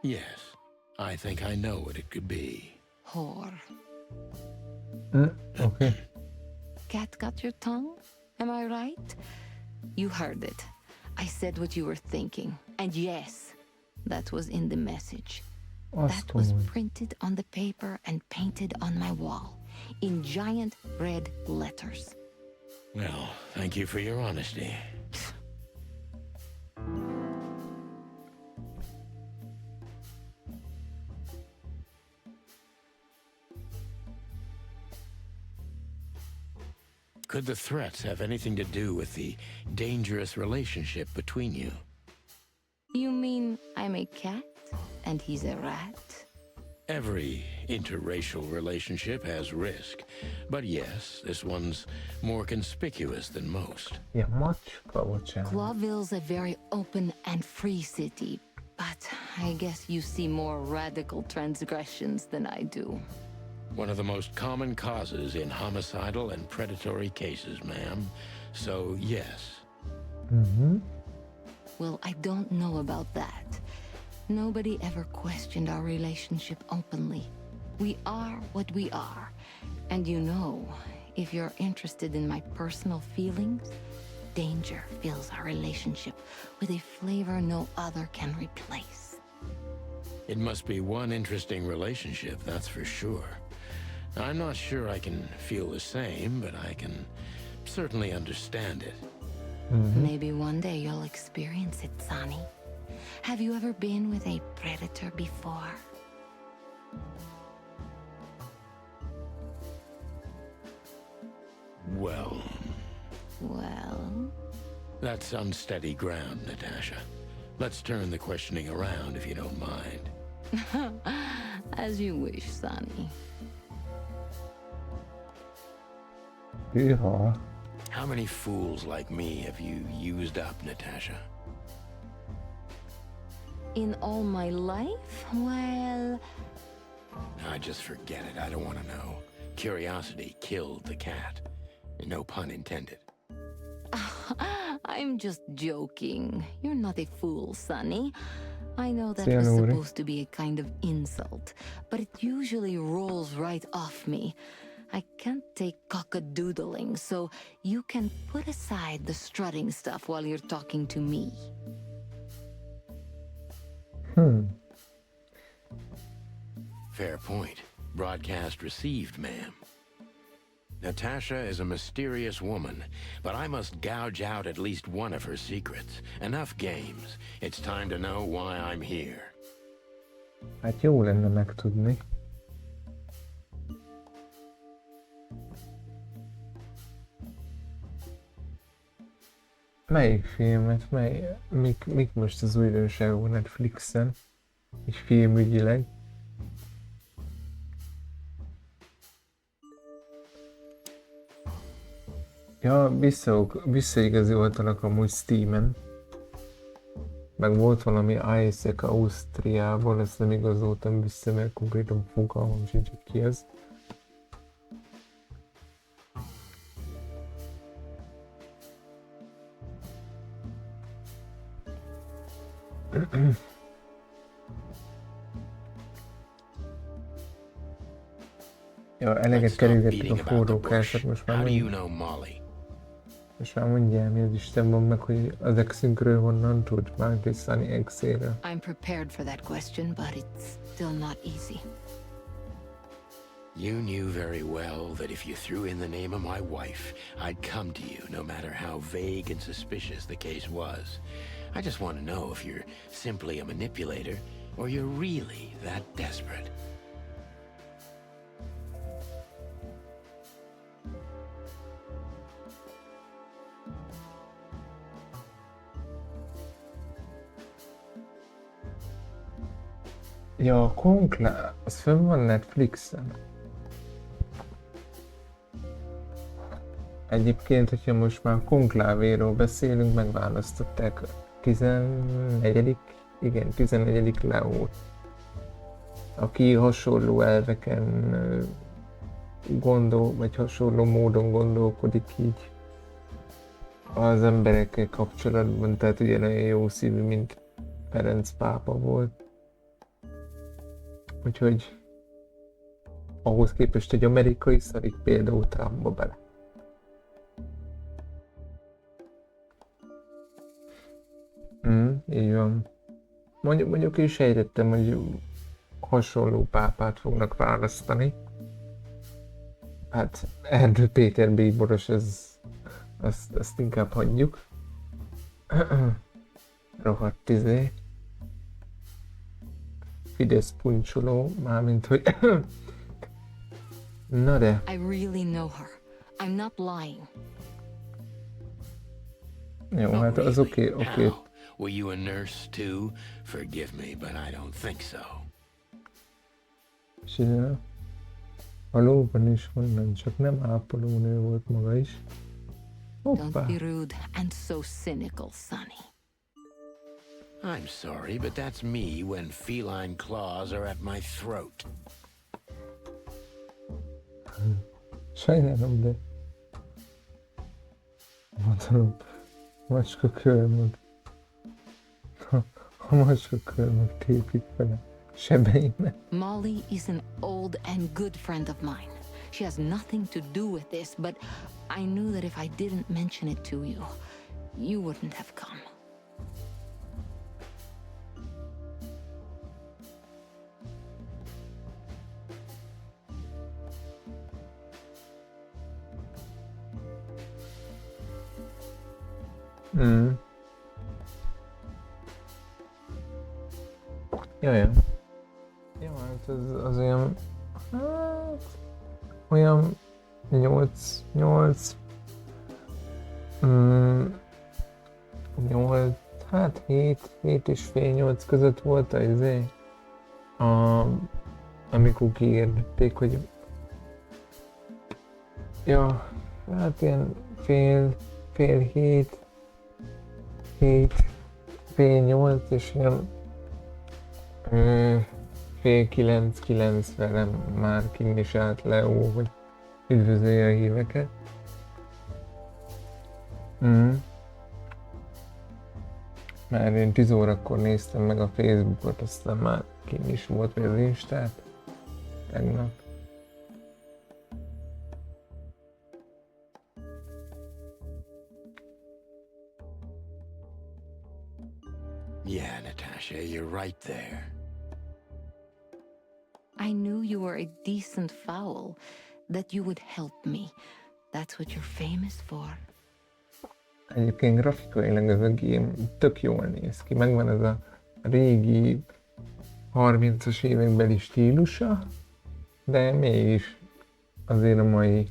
Yes, I think I know what it could be. Whore. Okay. Cat got your tongue? Am I right? You heard it. I said what you were thinking. And yes, that was in the message. That was printed on the paper and painted on my wall in giant red letters. Well, thank you for your honesty. Could the threats have anything to do with the dangerous relationship between you? You mean I'm a cat and he's a rat? Every interracial relationship has risk, but yes, this one's more conspicuous than most. Yeah, much bocsánat. Clawville's a very open and free city, but I guess you see more radical transgressions than I do. One of the most common causes in homicidal and predatory cases, ma'am. So, yes. Well, I don't know about that. Nobody ever questioned our relationship openly. We are what we are. And you know, if you're interested in my personal feelings, danger fills our relationship with a flavor no other can replace. It must be one interesting relationship, that's for sure. I'm not sure I can feel the same, but I can certainly understand it. Maybe one day you'll experience it, Sonny. Have you ever been with a predator before? Well... Well? That's unsteady ground, Natasha. Let's turn the questioning around if you don't mind. As you wish, Sonny. Hűha. How many fools like me have you used up, Natasha? In all my life? Well... Just forget it. I don't want to know. Curiosity killed the cat. No pun intended. I'm just joking. You're not a fool, Sonny. I know that was supposed to be a kind of insult, but it usually rolls right off me. I can't take cock-a-doodling, so you can put aside the strutting stuff while you're talking to me. Fair point. Broadcast received, ma'am. Natasha is a mysterious woman, but I must gouge out at least one of her secrets. Enough games. It's time to know why I'm here. Hát jó lenne megtudni. Melyik filmet, mik most az újdonságok Netflixen? És filmügyileg? Ja, visszaigazoltalak amúgy Steamen. Meg volt valami Isaac Ausztriából, ezt nem igazoltam vissza, mert konkrétan fogalmam sincs, hogy ki ez. Ja, eleget kerülgettük a forrókásat, most már mondjál, mi az Isten van meg, hogy az exünkről honnan tud már tisztálni exéről. I'm prepared for that question, but it's still not easy. You knew very well that if you threw in the name of my wife, I'd come to you no matter how vague and suspicious the case was. I just want to know if you're simply a manipulator or you're really that desperate. Ja, a Konklá... az fönn van Netflixen. Egyébként, hogyha most már konklávéról beszélünk, megválasztották 14. Igen, 14. Leót. Aki hasonló elveken vagy hasonló módon gondolkodik így az emberekkel kapcsolatban, tehát ugyanolyan jó szívű, mint Ferenc pápa volt. Úgyhogy ahhoz képest egy amerikai szarik például Trumpba bele. Így van. Mondjuk is sejtettem, hogy hasonló pápát fognak választani. Hát Erdő Péter bíboros, azt inkább hagyjuk. Rohadt Fidesz puncsoló, mármint hogy... Na de... I really know her. I'm not lying. Jó, hát az oké. Were you a nurse too? Forgive me, but I don't think so. Csinál. Valóban is onnan, csak nem ápolónő volt maga is. Hoppá. Don't be rude and so cynical, Sonny. I'm sorry, but that's me when feline claws are at my throat. Sajnálom, de... Mondom, macska körmög. A macska körmög tépik vele sebeimet. Molly is an old and good friend of mine. She has nothing to do with this, but I knew that if I didn't mention it to you, you wouldn't have come. Jaj. Jó, hát az olyan... Hát... Olyan... 8... 8... Hát 7 és fél 8 között volt amikor kiírték, hogy... Ja, hát ilyen fél 7... fél 8 és ilyen... fél 9 velem már kint is állt Leo, hogy üdvözölje a híveket. Már én 10 órakor néztem meg a Facebookot, aztán már kint is volt, vagy az Instát tegnap. Yeah, Natasha, you're right there. I knew you were a decent fowl, that you would help me. That's what you're famous for. Egyébként grafikailag ez a game tök jól néz ki. Megvan ez a régi 30-as évekbeli stílusa, de mégis azért a mai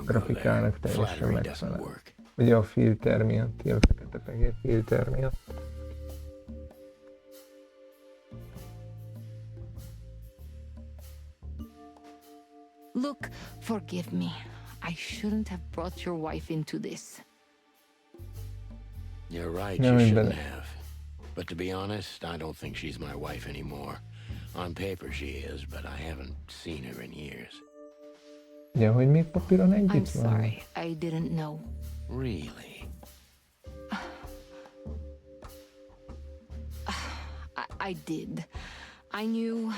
grafikának teljesen megfelel. Ugye a filter miatt, a fekete-fehér filter miatt. Look, forgive me. I shouldn't have brought your wife into this. You're right, you shouldn't have. But to be honest, I don't think she's my wife anymore. On paper she is, but I haven't seen her in years. Ja, hogy még papíron együtt van? I'm sorry, I didn't know. Really? I did. I knew.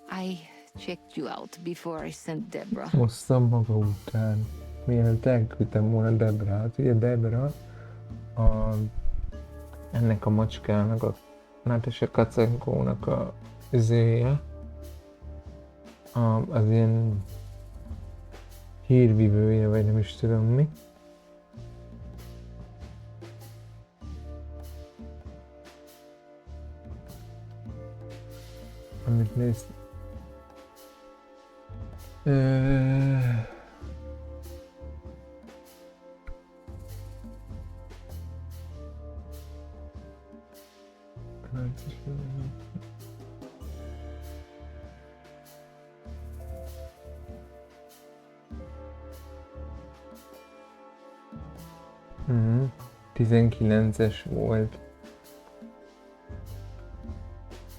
I checked you out before I sent Deborah. Hoztam maga után, mielőtt elküldtem volna Debrát. Ugye Debra ennek a macskának, a Natasha Kacenkónak a üzője, az ilyen hírvivője, vagy nem is tudom mi. Amit nézd. Mm-hmm. 19-es volt.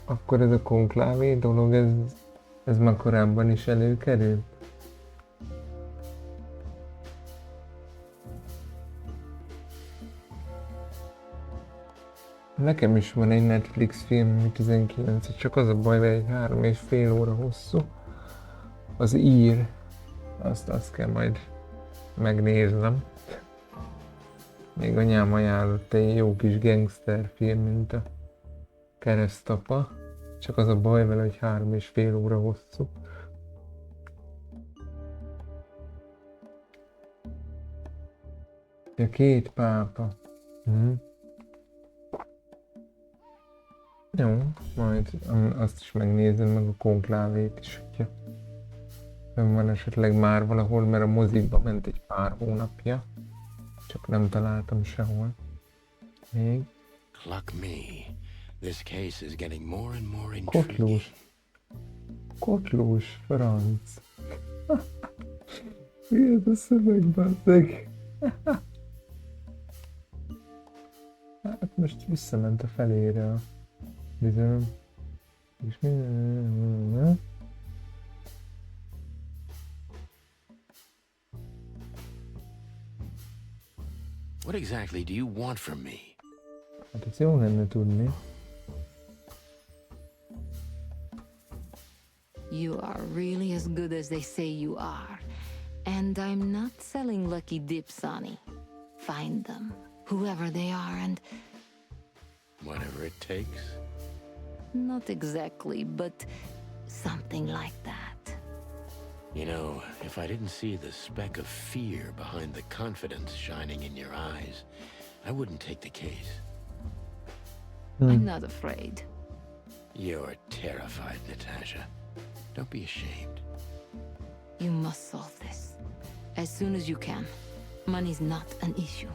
Akkor ez a konklávé dolog, ez már korábban is előkerült? Nekem is van egy Netflix film, ami 19, csak az a baj, hogy egy 3,5 óra hosszú. Az ír, azt kell majd megnéznem. Még anyám ajánlott egy jó kis gangster film, mint a Keresztapa. Csak az a baj vele, hogy 3,5 óra hosszú. Ja, 2 pápa. Jó, majd azt is megnézem, meg a konklávét is, hogyha van esetleg már valahol, mert a mozikba ment egy pár hónapja. Csak nem találtam sehol. Még. Cluck me. This case is getting more and more intriguing. Kotlós. Kotlós, franc. Mi ez a szöveg, basszeg? Hát most visszament a felére a bizonyom. És minden... What exactly do you want from me? Hát ezt jó lenne tudni. You are really as good as they say you are. And I'm not selling lucky dips, Sonny. Find them, whoever they are, and... Whatever it takes? Not exactly, but something like that. You know, if I didn't see the speck of fear behind the confidence shining in your eyes, I wouldn't take the case. I'm not afraid. You're terrified, Natasha. Don't be ashamed. You must solve this. As soon as you can. Money's not an issue.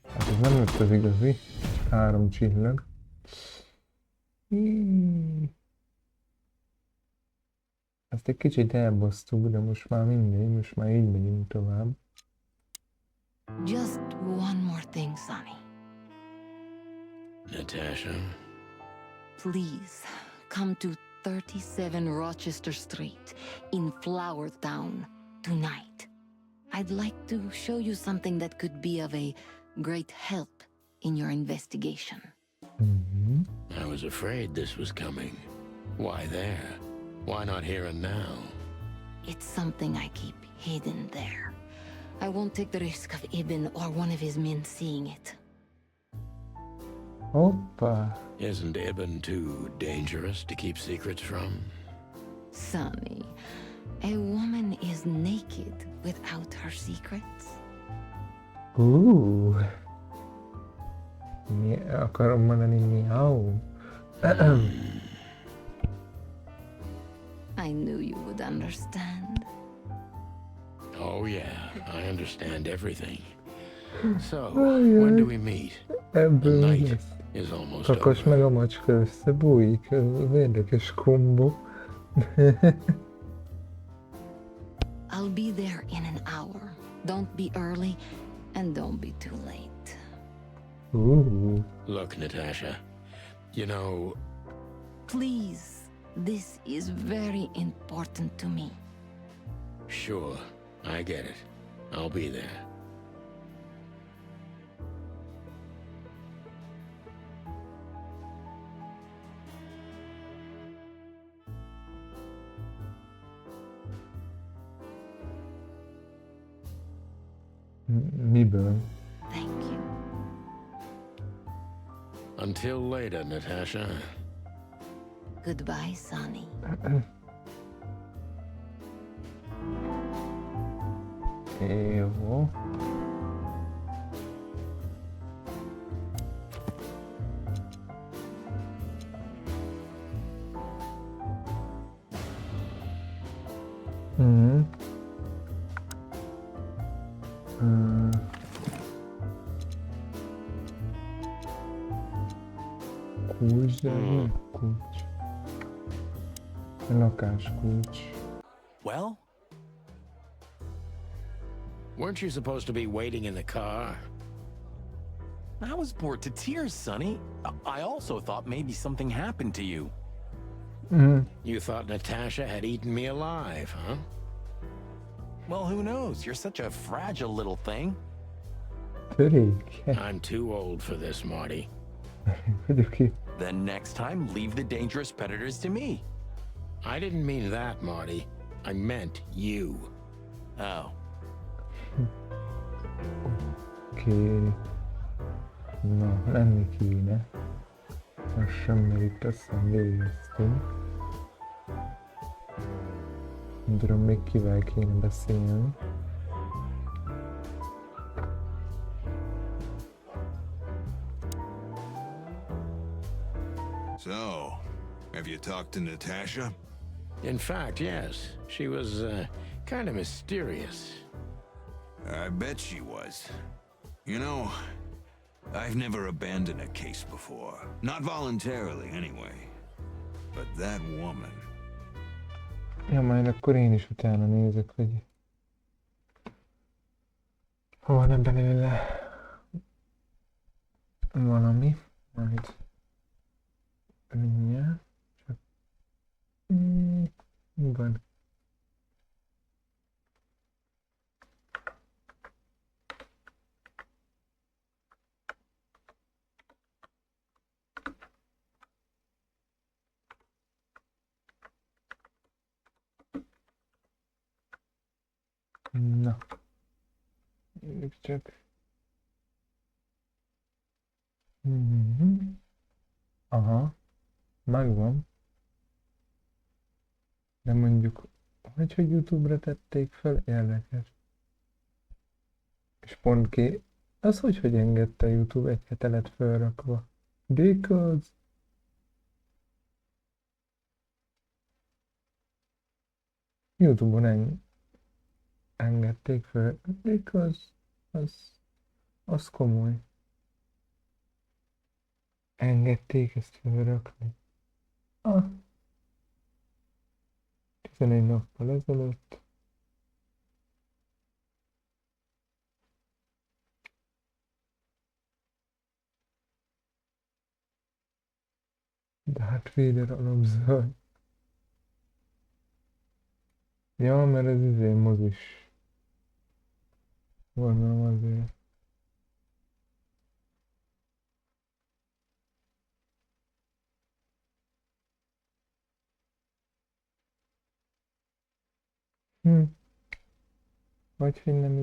Hát ez nem lett az igazi. 3 csillag. Ezt egy kicsit elbasztuk, de most már mindegy, most már így megyünk tovább. Just one more thing, Sonny. Natasha? Please, come to 37 Rochester Street in Flower Town tonight. I'd like to show you something that could be of a great help in your investigation. I was afraid this was coming. Why there? Why not here and now? It's something I keep hidden there. I won't take the risk of Ibn or one of his men seeing it. Hoppa. Isn't Ibn too dangerous to keep secrets from? Sonny, a woman is naked without her secrets. Mi akarom mondani, miau? I knew you would understand. Oh yeah, I understand everything. So, when do we meet? The night is almost Kakos over. meg a macska összebújik, érdekes kombó. I'll be there in an hour. Don't be early and don't be too late. Look, Natasha, you know... Please, this is very important to me. Sure, I get it. I'll be there. Miből? Thank you. Until later, Natasha. Goodbye, Sonny. Jó. Kulcs, de mi kulcs? Lakáskulcs. Well? Weren't you supposed to be waiting in the car? I was bored to tears, Sonny. I also thought maybe something happened to you. You thought Natasha had eaten me alive, huh? Well, who knows? You're such a fragile little thing. I'm too old for this, Marty. Then next time, leave the dangerous predators to me. I didn't mean that, Marty. I meant you. Oh. Oké. Na, lenni kéne. Lassan, mert itt azt hiszem végeztünk. Nem tudom, még kivel kéne beszélni. So, have you talked to Natasha? In fact, yes. She was, kind of mysterious. I bet she was. You know, I've never abandoned a case before. Not voluntarily, anyway. But that woman... Ja, majd akkor én is utána nézek, hogy... Ha van belőle... valami, majd... mindjárt... csak... mi van? Na, nézzük csak. Aha, megvan. De mondjuk, hogy YouTube-ra tették fel, érdekes. És pont az hogy engedte a YouTube egy hete lett felrakva? Because... YouTube-on engedték fel, because az komoly. Engedték ezt felrakni. 11 nappal ezelőtt. Darth Vader alapzaj. Ja, mert ez mozis. Gondolom azért. Vagy nem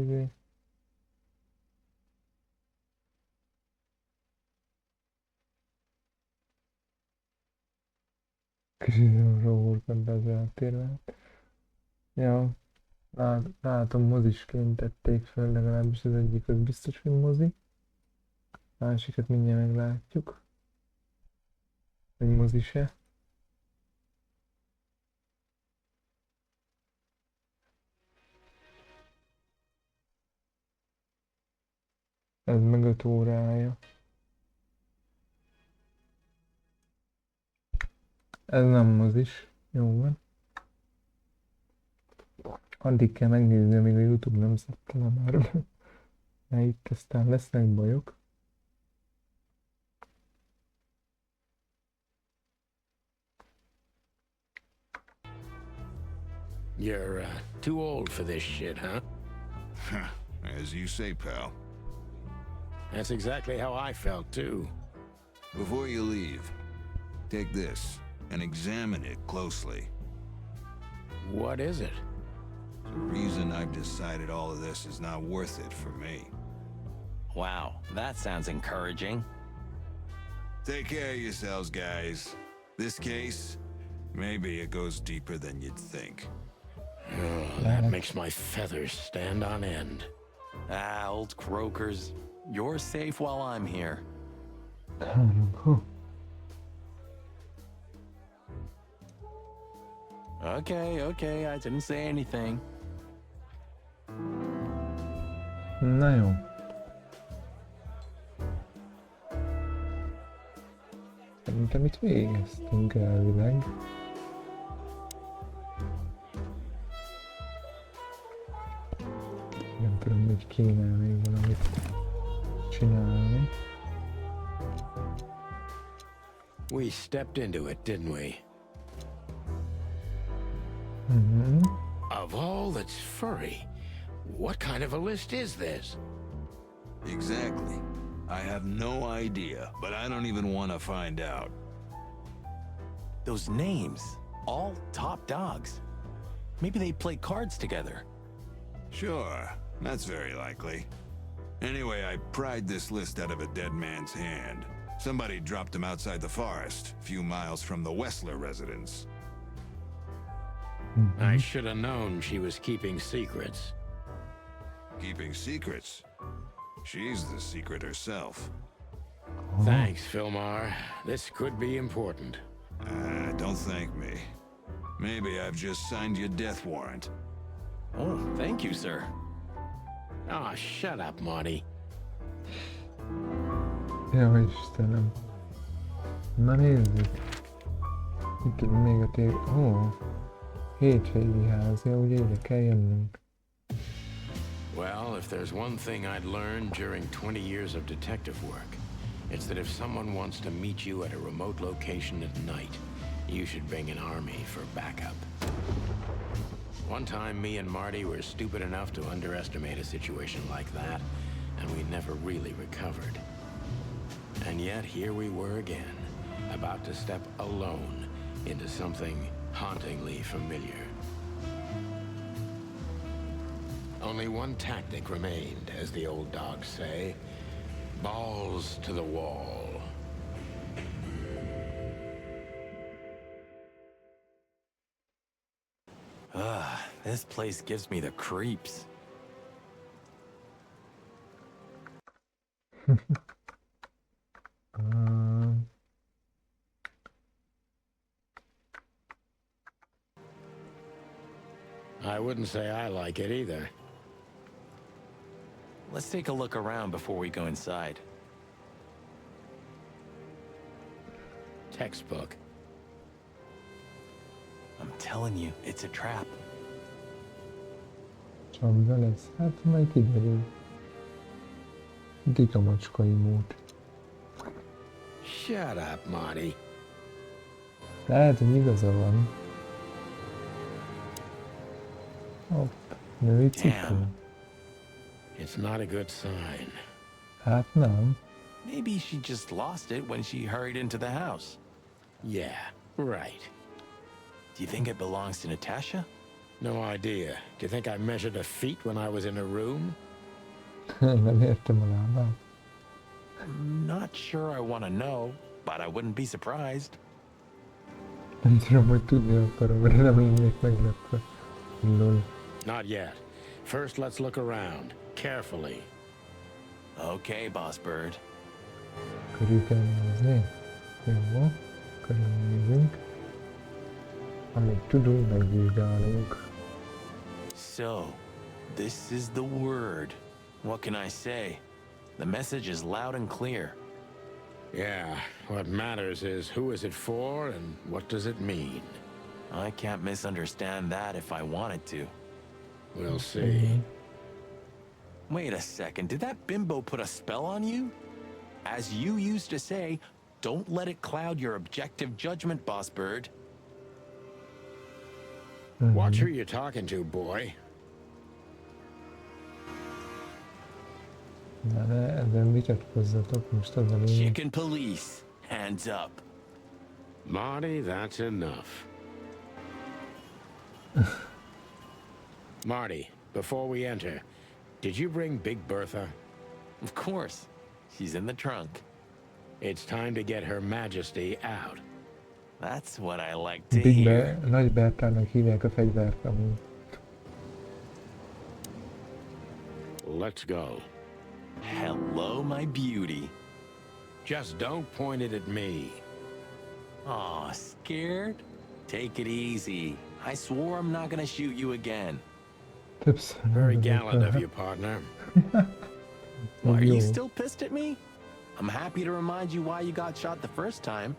Kicsit róhurkat bezártérve. Ja, látom, mozisként tették fel, legalábbis az egyik az biztos, hogy mozi. Másikat mindjárt meglátjuk. Hogy mozi se. Ez meg 5 órája. Ez nem mozis. Jó van. Addig kell megnézni, amíg a YouTube nem szedte le már. Mert itt aztán lesznek bajok. You're too old for this shit, huh? As you say, pal. That's exactly how I felt, too. Before you leave, take this and examine it closely. What is it? The reason I've decided all of this is not worth it for me. Wow, that sounds encouraging. Take care of yourselves, guys. This case, maybe it goes deeper than you'd think. Oh, that makes my feathers stand on end. Ah, old croakers. You're safe while I'm here. Okay, I didn't say anything. Na jó. Szerintem itt végeztünk elvileg. Nem tudom, hogy kéne még valamit csinálni. We stepped into it, didn't we? Of all that's furry, what kind of a list is this? Exactly. I have no idea, but I don't even want to find out. Those names, all top dogs. Maybe they play cards together. Sure, that's very likely. Anyway, I pried this list out of a dead man's hand. Somebody dropped him outside the forest, a few miles from the Wessler residence. I should have known she was keeping secrets. Keeping secrets? She's the secret herself. Thanks, Filmar. This could be important. Don't thank me. Maybe I've just signed your death warrant. Oh, thank you, sir. Oh, shut up, Marty. Ja, Istenem. Na nézzük. Itt még a tér... hétvégi ház, ja, ugye ide kell jönnünk. Well, if there's one thing I'd learned during 20 years of detective work, it's that if someone wants to meet you at a remote location at night, you should bring an army for backup. One time, me and Marty were stupid enough to underestimate a situation like that, and we never really recovered. And yet, here we were again, about to step alone into something hauntingly familiar. Only one tactic remained, as the old dogs say. Balls to the wall. This place gives me the creeps. I wouldn't say I like it either. Let's take a look around before we go inside. Textbook. I'm telling you, it's a trap. Csapda lesz. Hát majd kiderül. Dik a macskai mód. Shut up, Marty. Lehet, hogy igaza van. Hopp, női cipő. It's not a good sign. Hát nem. Maybe she just lost it when she hurried into the house. Yeah, right. Do you think it belongs to Natasha? No idea. Do you think I measured her feet when I was in her room? Nem értem a lábát. I'm not sure I want to know, but I wouldn't be surprised. Nem tudom, hogy tudni akarom, de nem lennék meglepve. Lol. Not yet. First, let's look around. Carefully. Okay, Boss Bird. Körül kell nézni. Jó, körülnézünk. Amit tudunk, megvizsgálunk. So, this is the word. What can I say? The message is loud and clear. Yeah, what matters is who is it for and what does it mean? I can't misunderstand that if I wanted to. We'll see. Wait a second, did that bimbo put a spell on you? As you used to say, don't let it cloud your objective judgment, Boss Bird. Watch who you're talking to, boy. Na de ezen vitatkozzatok most az a lényeg. Chicken police, hands up. Marty, that's enough. Marty, before we enter, did you bring Big Bertha? Of course. She's in the trunk. It's time to get Her Majesty out. That's what I like to Big hear. Nagy Bertának hívják a fegyvert amúgy. Let's go. Hello, my beauty. Just don't point it at me. Aw, scared? Take it easy. I swore I'm not gonna shoot you again. Többször Very gallant of you, partner. Are you still pissed at me? I'm happy to remind you why you got shot the first time.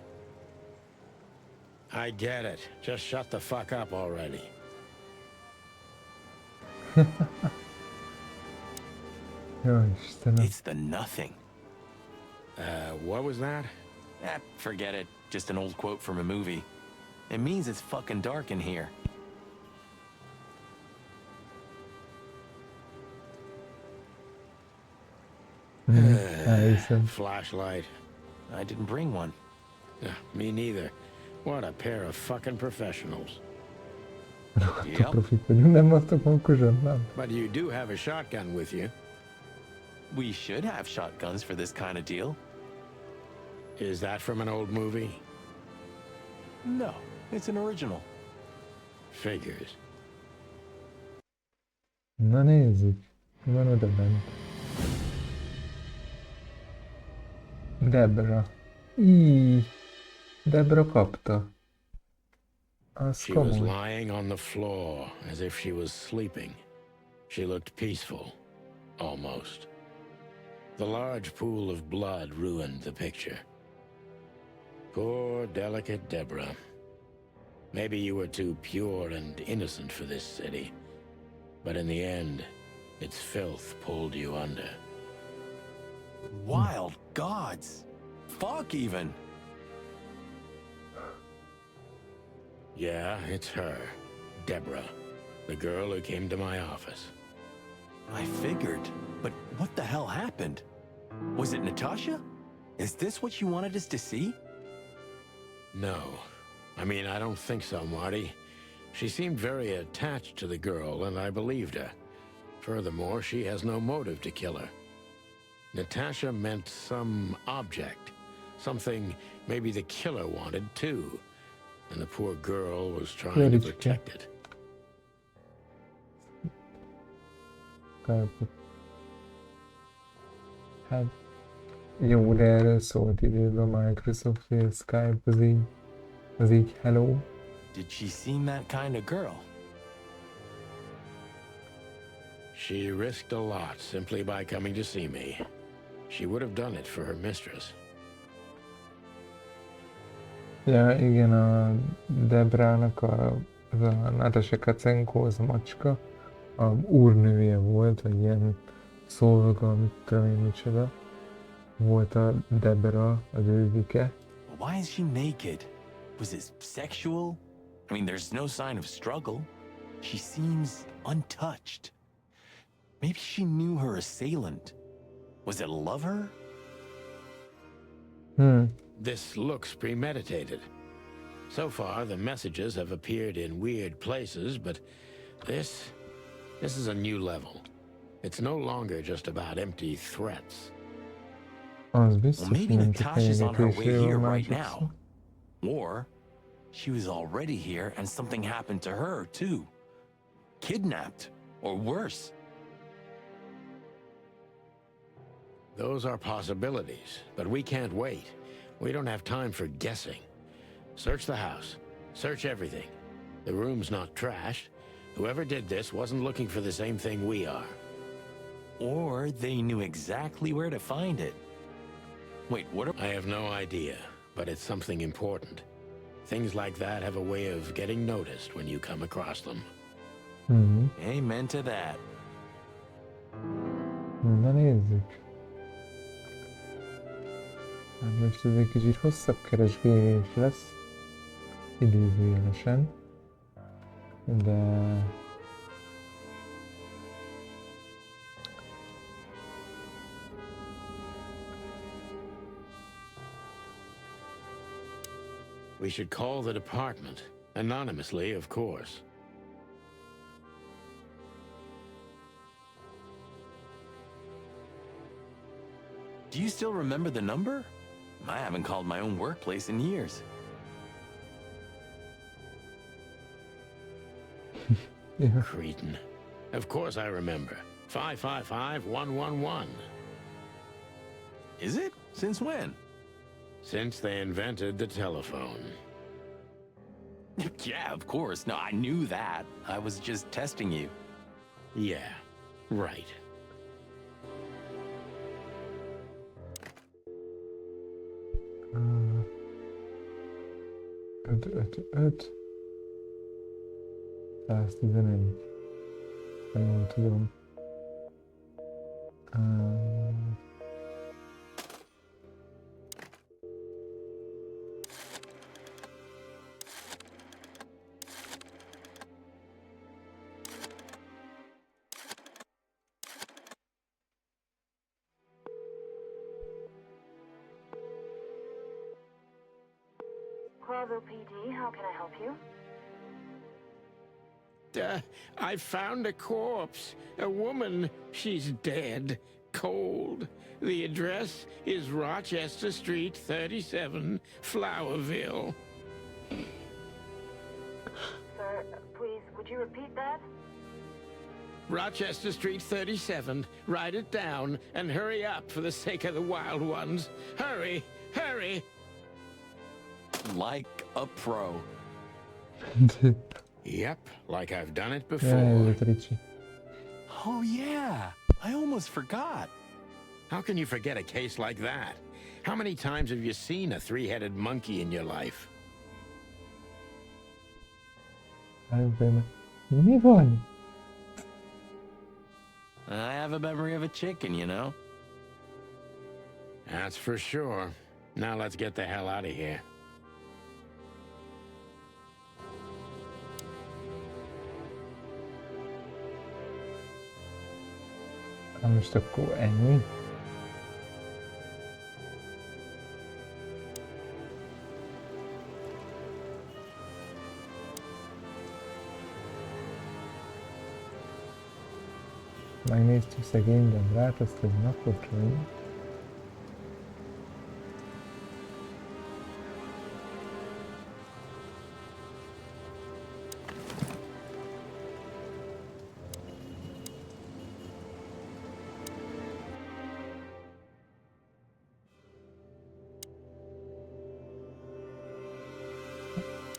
I get it. Just shut the fuck up already. Jó, Istenem. It's the nothing. What was that? Forget it. Just an old quote from a movie. It means it's fucking dark in here. Flashlight. I didn't bring one. Me neither. What a pair of fucking professionals. Yep. But you do have a shotgun with you. We should have shotguns for this kind of deal. Is that from an old movie? No, it's an original. Figures. Na nézzük. Mi van oda bent? Debra. Debra kapta. Az She was komoly. lying on the floor as if she was sleeping. She looked peaceful. Almost. The large pool of blood ruined the picture. Poor, delicate Deborah. Maybe you were too pure and innocent for this city. But in the end, its filth pulled you under. Wild gods. Fuck even. Yeah, it's her. Deborah. The girl who came to my office. I figured, but what the hell happened? Was it Natasha? Is this what you wanted us to see? No. I mean, I don't think so, Marty. She seemed very attached to the girl, and I believed her. Furthermore, she has no motive to kill her. Natasha meant some object. Something maybe the killer wanted, too. And the poor girl was trying to protect it. Hát, jó, de erről szólt időben a Microsoft, hogy a Skype az így hello. Did she seem that kind of girl? She risked a lot simply by coming to see me. She would have done it for her mistress. Ja, igen, a Debrának az a Natasha Kacenko, az a macska, a úrnője volt, vagy ilyen szolga, mit tudom én micsoda. Volt a Debra, az ővike. Why is she naked? Was it sexual? I mean, there's no sign of struggle. She seems untouched. Maybe she knew her assailant. Was it a lover? This looks premeditated. So far, the messages have appeared in weird places, but this is a new level. It's no longer just about empty threats. Az biztos, Well, maybe nem Natasha's on her way here right másodszor. now. Or she was already here and something happened to her, too. Kidnapped, or worse. Those are possibilities, but we can't wait. We don't have time for guessing. Search the house. Search everything. The room's not trashed. Whoever did this wasn't looking for the same thing we are. Or they knew exactly where to find it. Wait, what are... I have no idea, but it's something important. Things like that have a way of getting noticed when you come across them. Amen to that. Na nézzük. Hát most ez egy kicsit hosszabb keresgélés lesz. Idézőjelesen. De... We should call the department. Anonymously, of course. Do you still remember the number? I haven't called my own workplace in years. Yeah. Cretin. Of course I remember. 555-111. Is it? Since when? Since they invented the telephone. Yeah, of course. No, I knew that. I was just testing you. Yeah, right. Öt. 111. Nem tudom. Bravo PD, how can I help you? I found a corpse. A woman. She's dead. Cold. The address is Rochester Street, 37, Flowerville. Sir, please, would you repeat that? Rochester Street, 37. Write it down and hurry up for the sake of the wild ones. Hurry! Hurry! Like a pro. Yep, like I've done it before. Oh yeah, I almost forgot. How can you forget a case like that? How many times have you seen a three-headed monkey in your life? Mi van? I have a memory of a chicken, you know? That's for sure. Now let's get the hell out of here. Most akkor ennyi. Megnéztük szegény Dendrát, azt hogy napot vagy.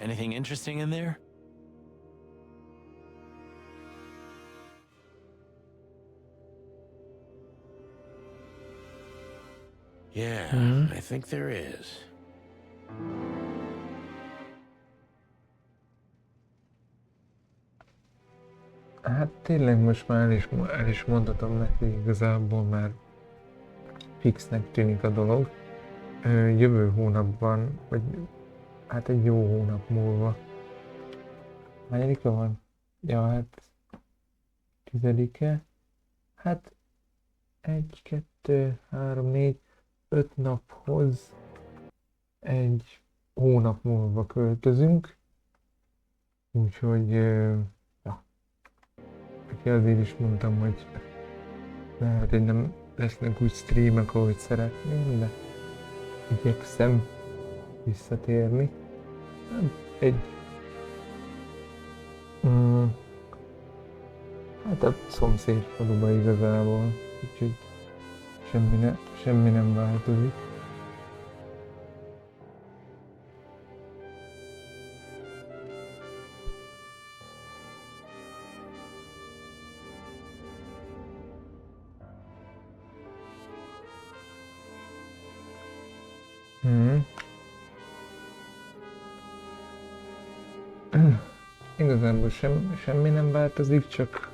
Anything interesting in there? Yeah, I think there is. Hát tényleg most már el is mondhatom neki, igazából már fixnek tűnik a dolog. Jövő hónapban, vagy hát egy jó hónap múlva. Hányadika van? Ja, hát 10-e. Hát 1, 2, 3, 4, 5 naphoz egy hónap múlva költözünk. Úgyhogy ja. Neki azért is mondtam, hogy lehet, hogy nem lesznek úgy streamek, ahogy szeretném, de igyekszem visszatérni. hát a szomszéd faluba igazából, úgyhogy semmi nem változik. Igazából semmi nem változik, csak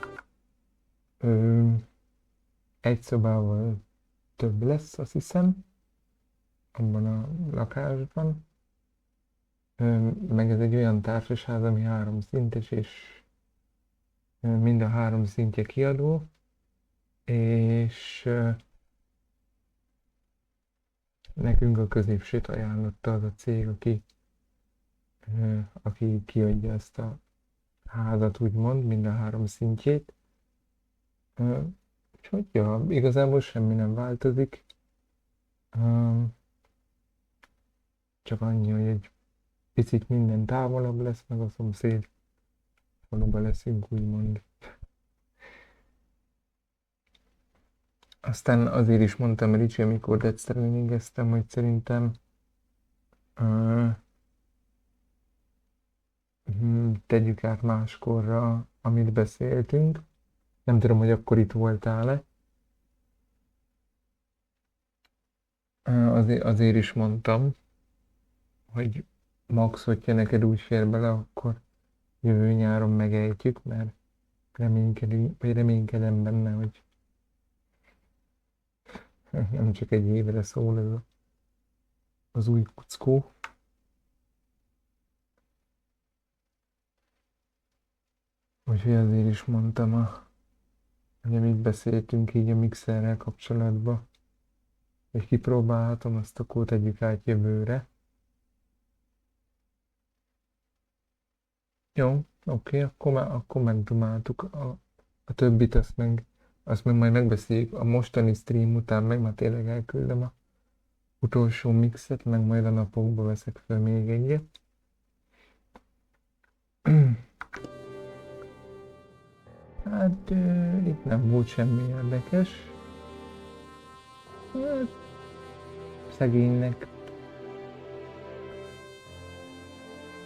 egy szobával több lesz, azt hiszem, abban a lakásban. Meg ez egy olyan társasház, ami 3 szintes, és mind a 3 szintje kiadó, és nekünk a középsőt ajánlotta az a cég, aki kiadja ezt a házat, úgymond, mind a 3 szintjét. Úgyhogy, ja, igazából semmi nem változik. Csak annyi, hogy egy picit minden távolabb lesz, meg a szomszéd faluba leszünk, úgymond. Aztán azért is mondtam Ricsi, amikor Death Stranding-eztem, hogy szerintem tegyük át máskorra, amit beszéltünk. Nem tudom, hogy akkor itt voltál-e. Azért is mondtam, hogy max, hogyha neked úgy fér bele, akkor jövő nyáron megejtjük, mert reménykedem benne, hogy nem csak egy évre szól ez az új kuckó. Úgyhogy azért is mondtam, hogy amit beszéltünk így a mixerrel kapcsolatban, hogy kipróbálhatom, azt akkor tegyük át jövőre. Jó, oké, akkor megdumáltuk a többit, azt meg majd megbeszéljük a mostani stream után, meg már tényleg elküldöm a utolsó mixet, meg majd a napokban veszek fel még egyet. Hát itt nem volt semmi érdekes. Hát, szegénynek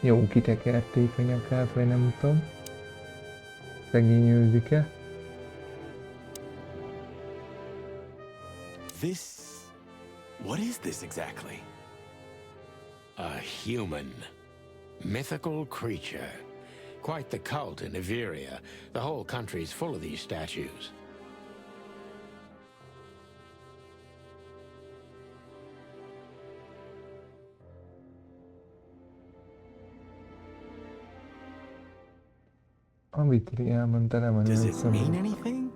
jó kitekerték a nyakát, vagy nem tudom. Szegény őzike. What is this exactly? A human. Mythical creature. Quite the cult in Iveria. The whole country's full of these statues. Does it mean anything?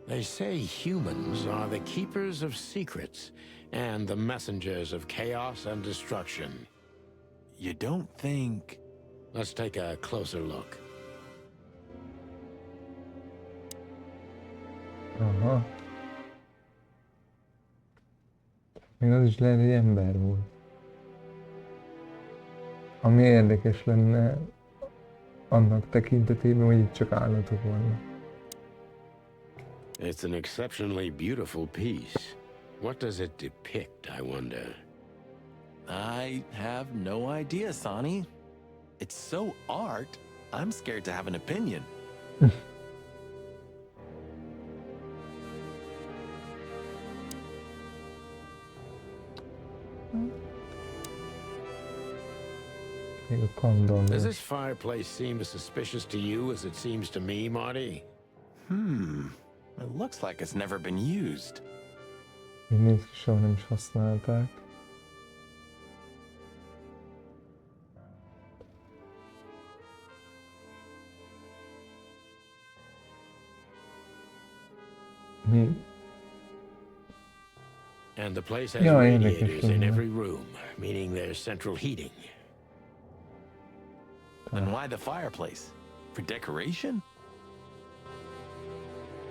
They say humans are the keepers of secrets and the messengers of chaos and destruction. You don't think... Let's take a closer look. Aha. Még az is lehet, hogy ember volt. Ami érdekes lenne annak tekintetében, hogy itt csak állatok vannak. It's an exceptionally beautiful piece. What does it depict, I wonder? I have no idea, Sonny. It's so art, I'm scared to have an opinion. Does this fireplace seem as suspicious to you as it seems to me, Marty? It looks like it's never been used. Nézd, soha nem is használták. And the place has radiators in every room, meaning there's central heating. And why the fireplace? For decoration?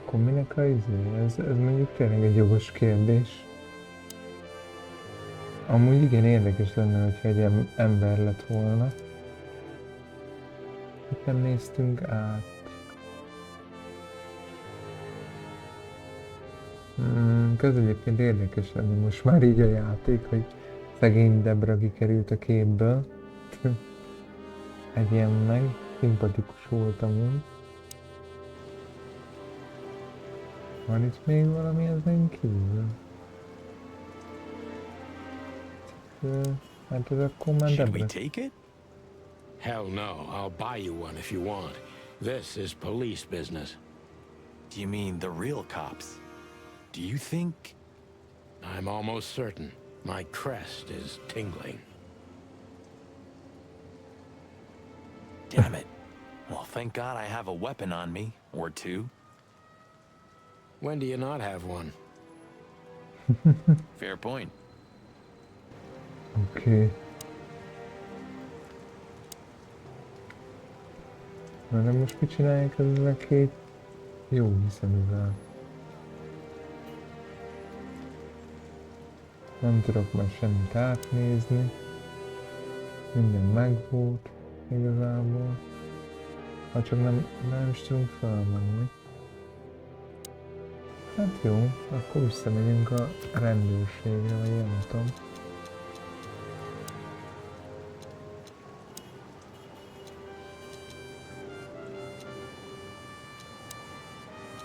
Akkor minek a izé? Ez mondjuk tényleg egy jogos kérdés. Amúgy igen érdekes lenne, hogyha egy ember lett volna. Itt nem néztünk át. Ez egyébként érdekes lenne most már így a játék, hogy szegény Debra kikerült a képből. Egy ilyen meg, szimpatikus volt amúgy. Van itt még valami ezen kívül? Hát ez akkor már Should we Debra. take it? Hell no, I'll buy you one if you want. This is police business. Do you mean the real cops? Do you think? I'm almost certain. My crest is tingling. Damn it. Well, thank God I have a weapon on me, or two. When do you not have one? Fair point. Oké. Na de most mit csinálják ezzel a két jó hiszeművel? Nem tudok már semmit átnézni. Minden megvolt igazából. Ha csak nem is tudunk felmenni. Hát jó, akkor visszamegyünk a rendőrségre, vagy nem tudom.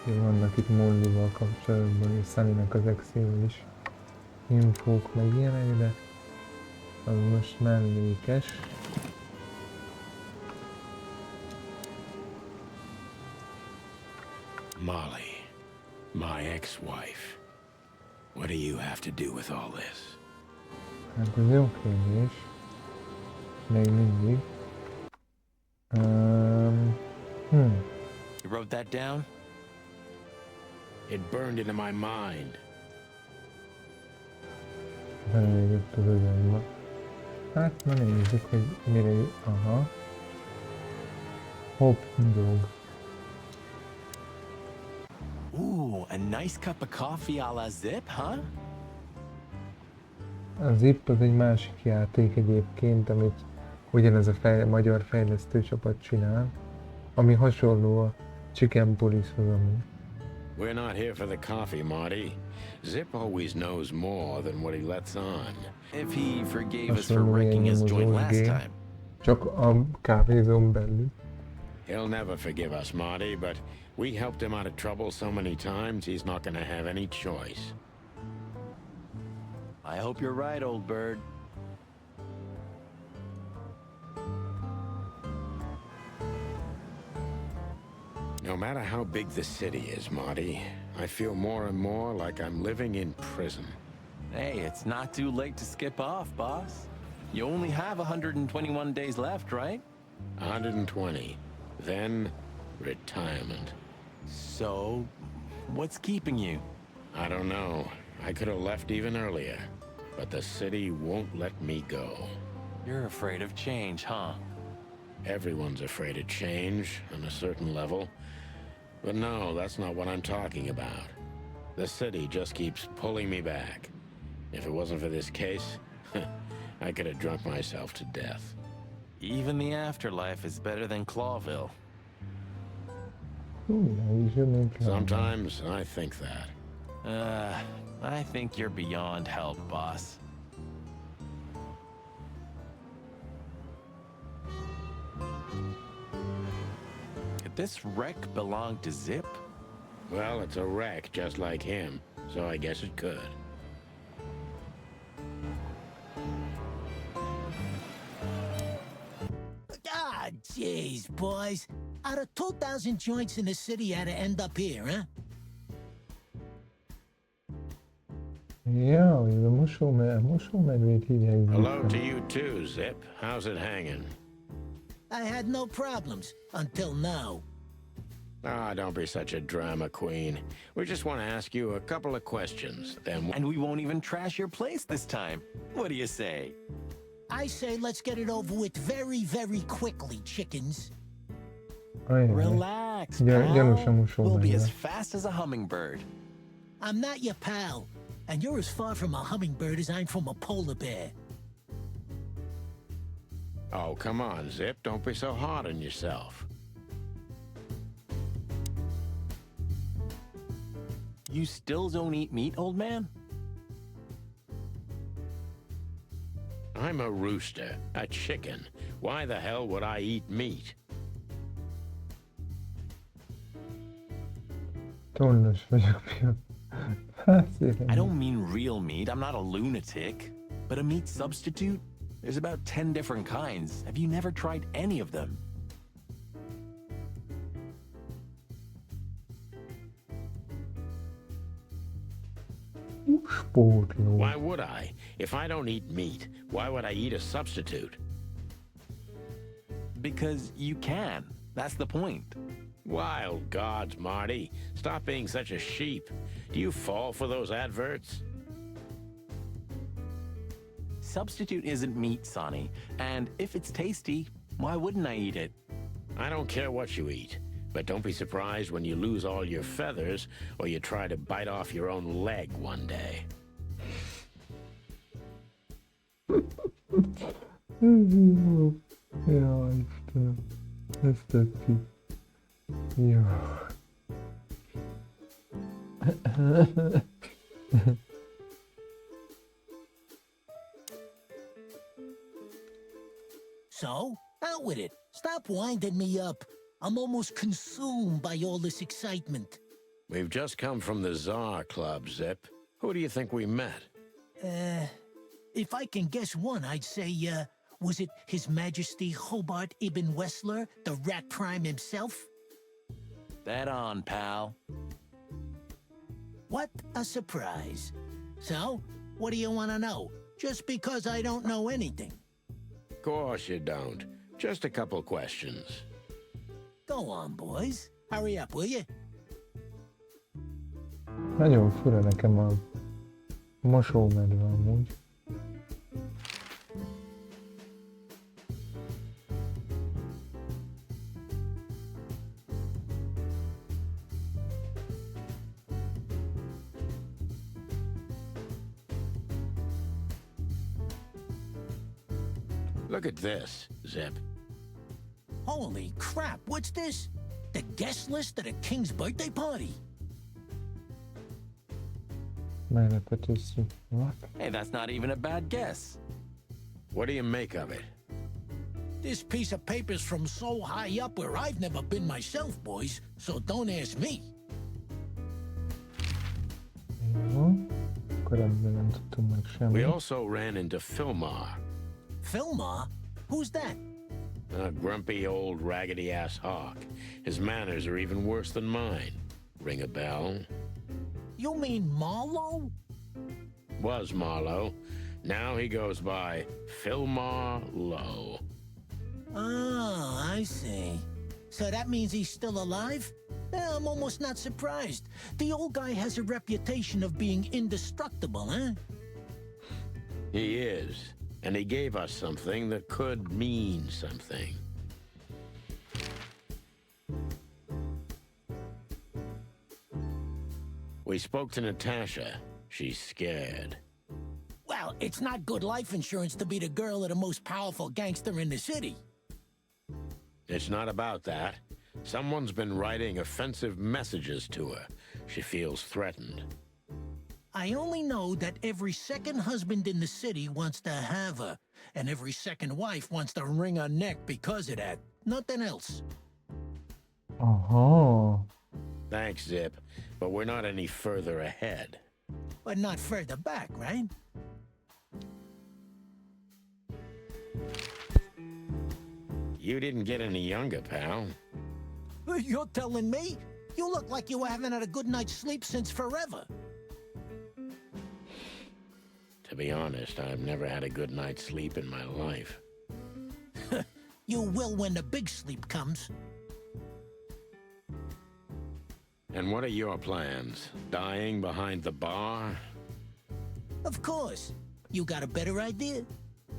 Vannak itt Mollyval kapcsolatban, és Sunnynek az exével is infók, meg ilyenek, de az most mellékes. Molly, my ex-wife. What do you have to do with all this? Hát ez jó kérdés. Még mindig. You wrote that down? It burned into my mind. Belejött az üzembe. Hát ma nézzük, hogy mire jut. Aha. Hopp, dog. Ooh, a nice cup of coffee a la Zip, huh? A Zip az egy másik játék egyébként, amit ugyanez a magyar fejlesztő csapat csinál, ami hasonló a Chicken Police-hoz amúgy. We're not here for the coffee, Marty. Zip always knows more than what he lets on. If he forgave us for wrecking his joint last time. Csak a kávézón belül. He'll never forgive us, Marty, but we helped him out of trouble so many times, he's not gonna have any choice. I hope you're right, old bird. No matter how big the city is, Marty, I feel more and more like I'm living in prison. Hey, it's not too late to skip off, boss. You only have 121 days left, right? 120. Then, retirement. So, what's keeping you? I don't know. I could have left even earlier, but the city won't let me go. You're afraid of change, huh? Everyone's afraid of change on a certain level. But no, that's not what I'm talking about. The city just keeps pulling me back. If it wasn't for this case, I could have drunk myself to death. Even the afterlife is better than Clawville. Sometimes I think that. I think you're beyond help, boss. Could this wreck belong to Zip? Well, it's a wreck just like him, so I guess it could. Ah, jeez, boys. Out of 2,000 joints in the city, had to end up here, huh? Ja, ez a mosómedvét így Hello to you too, Zip. How's it hanging? I had no problems until now. Ah, don't be such a drama queen. We just want to ask you a couple of questions, then... And we won't even trash your place this time. What do you say? I say let's get it over with very, very quickly, chickens. Relax, pal. We'll be as fast as a hummingbird. I'm not your pal, and you're as far from a hummingbird as I'm from a polar bear. Oh, come on, Zip. Don't be so hard on yourself. You still don't eat meat, old man? I'm a rooster, a chicken. Why the hell would I eat meat? I don't mean real meat. I'm not a lunatic. But a meat substitute? There's about 10 different kinds. Have you never tried any of them? Why would I? If I don't eat meat, why would I eat a substitute? Because you can. That's the point. Wild gods, Marty. Stop being such a sheep. Do you fall for those adverts? Substitute isn't meat, Sonny. And if it's tasty, why wouldn't I eat it? I don't care what you eat. But don't be surprised when you lose all your feathers or you try to bite off your own leg one day. Ja, Istenem. Ez tetszik. Jó. So, out with it. Stop winding me up. I'm almost consumed by all this excitement. We've just come from the Tsar Club, Zip. Who do you think we met? If I can guess one, I'd say, was it His Majesty Hobart Ibn Wessler, the Rat Prime himself? That on, pal. What a surprise. So, what do you want to know? Just because I don't know anything. Of course you don't. Just a couple questions. Go on, boys. Hurry up, will you? Nagyon fura nekem a mosómedve amúgy. Look at this, Zip. Holy crap, what's this? The guest list at a king's birthday party? Meglepetési. What? Hey, that's not even a bad guess. What do you make of it? This piece of paper's from so high up where I've never been myself, boys, so don't ask me. Jó. Akkor ebből nem tudtunk meg semmit. We also ran into Filmar. Filmar? Who's that? A grumpy old raggedy-ass hawk. His manners are even worse than mine. Ring a bell? You mean Marlowe? Was Marlowe. Now he goes by Filmar Lowe. Oh, I see. So that means he's still alive? I'm almost not surprised. The old guy has a reputation of being indestructible, huh? He is. And he gave us something that could mean something. We spoke to Natasha. She's scared. Well, it's not good life insurance to be the girl of the most powerful gangster in the city. It's not about that. Someone's been writing offensive messages to her. She feels threatened. I only know that every second husband in the city wants to have her, and every second wife wants to wring her neck because of that. Nothing else. Aha. Thanks, Zip, but we're not any further ahead. But not further back, right? You didn't get any younger, pal. You're telling me? You look like you haven't had a good night's sleep since forever. To be honest, I've never had a good night's sleep in my life. You will when the big sleep comes. And what are your plans? Dying behind the bar? Of course. You got a better idea?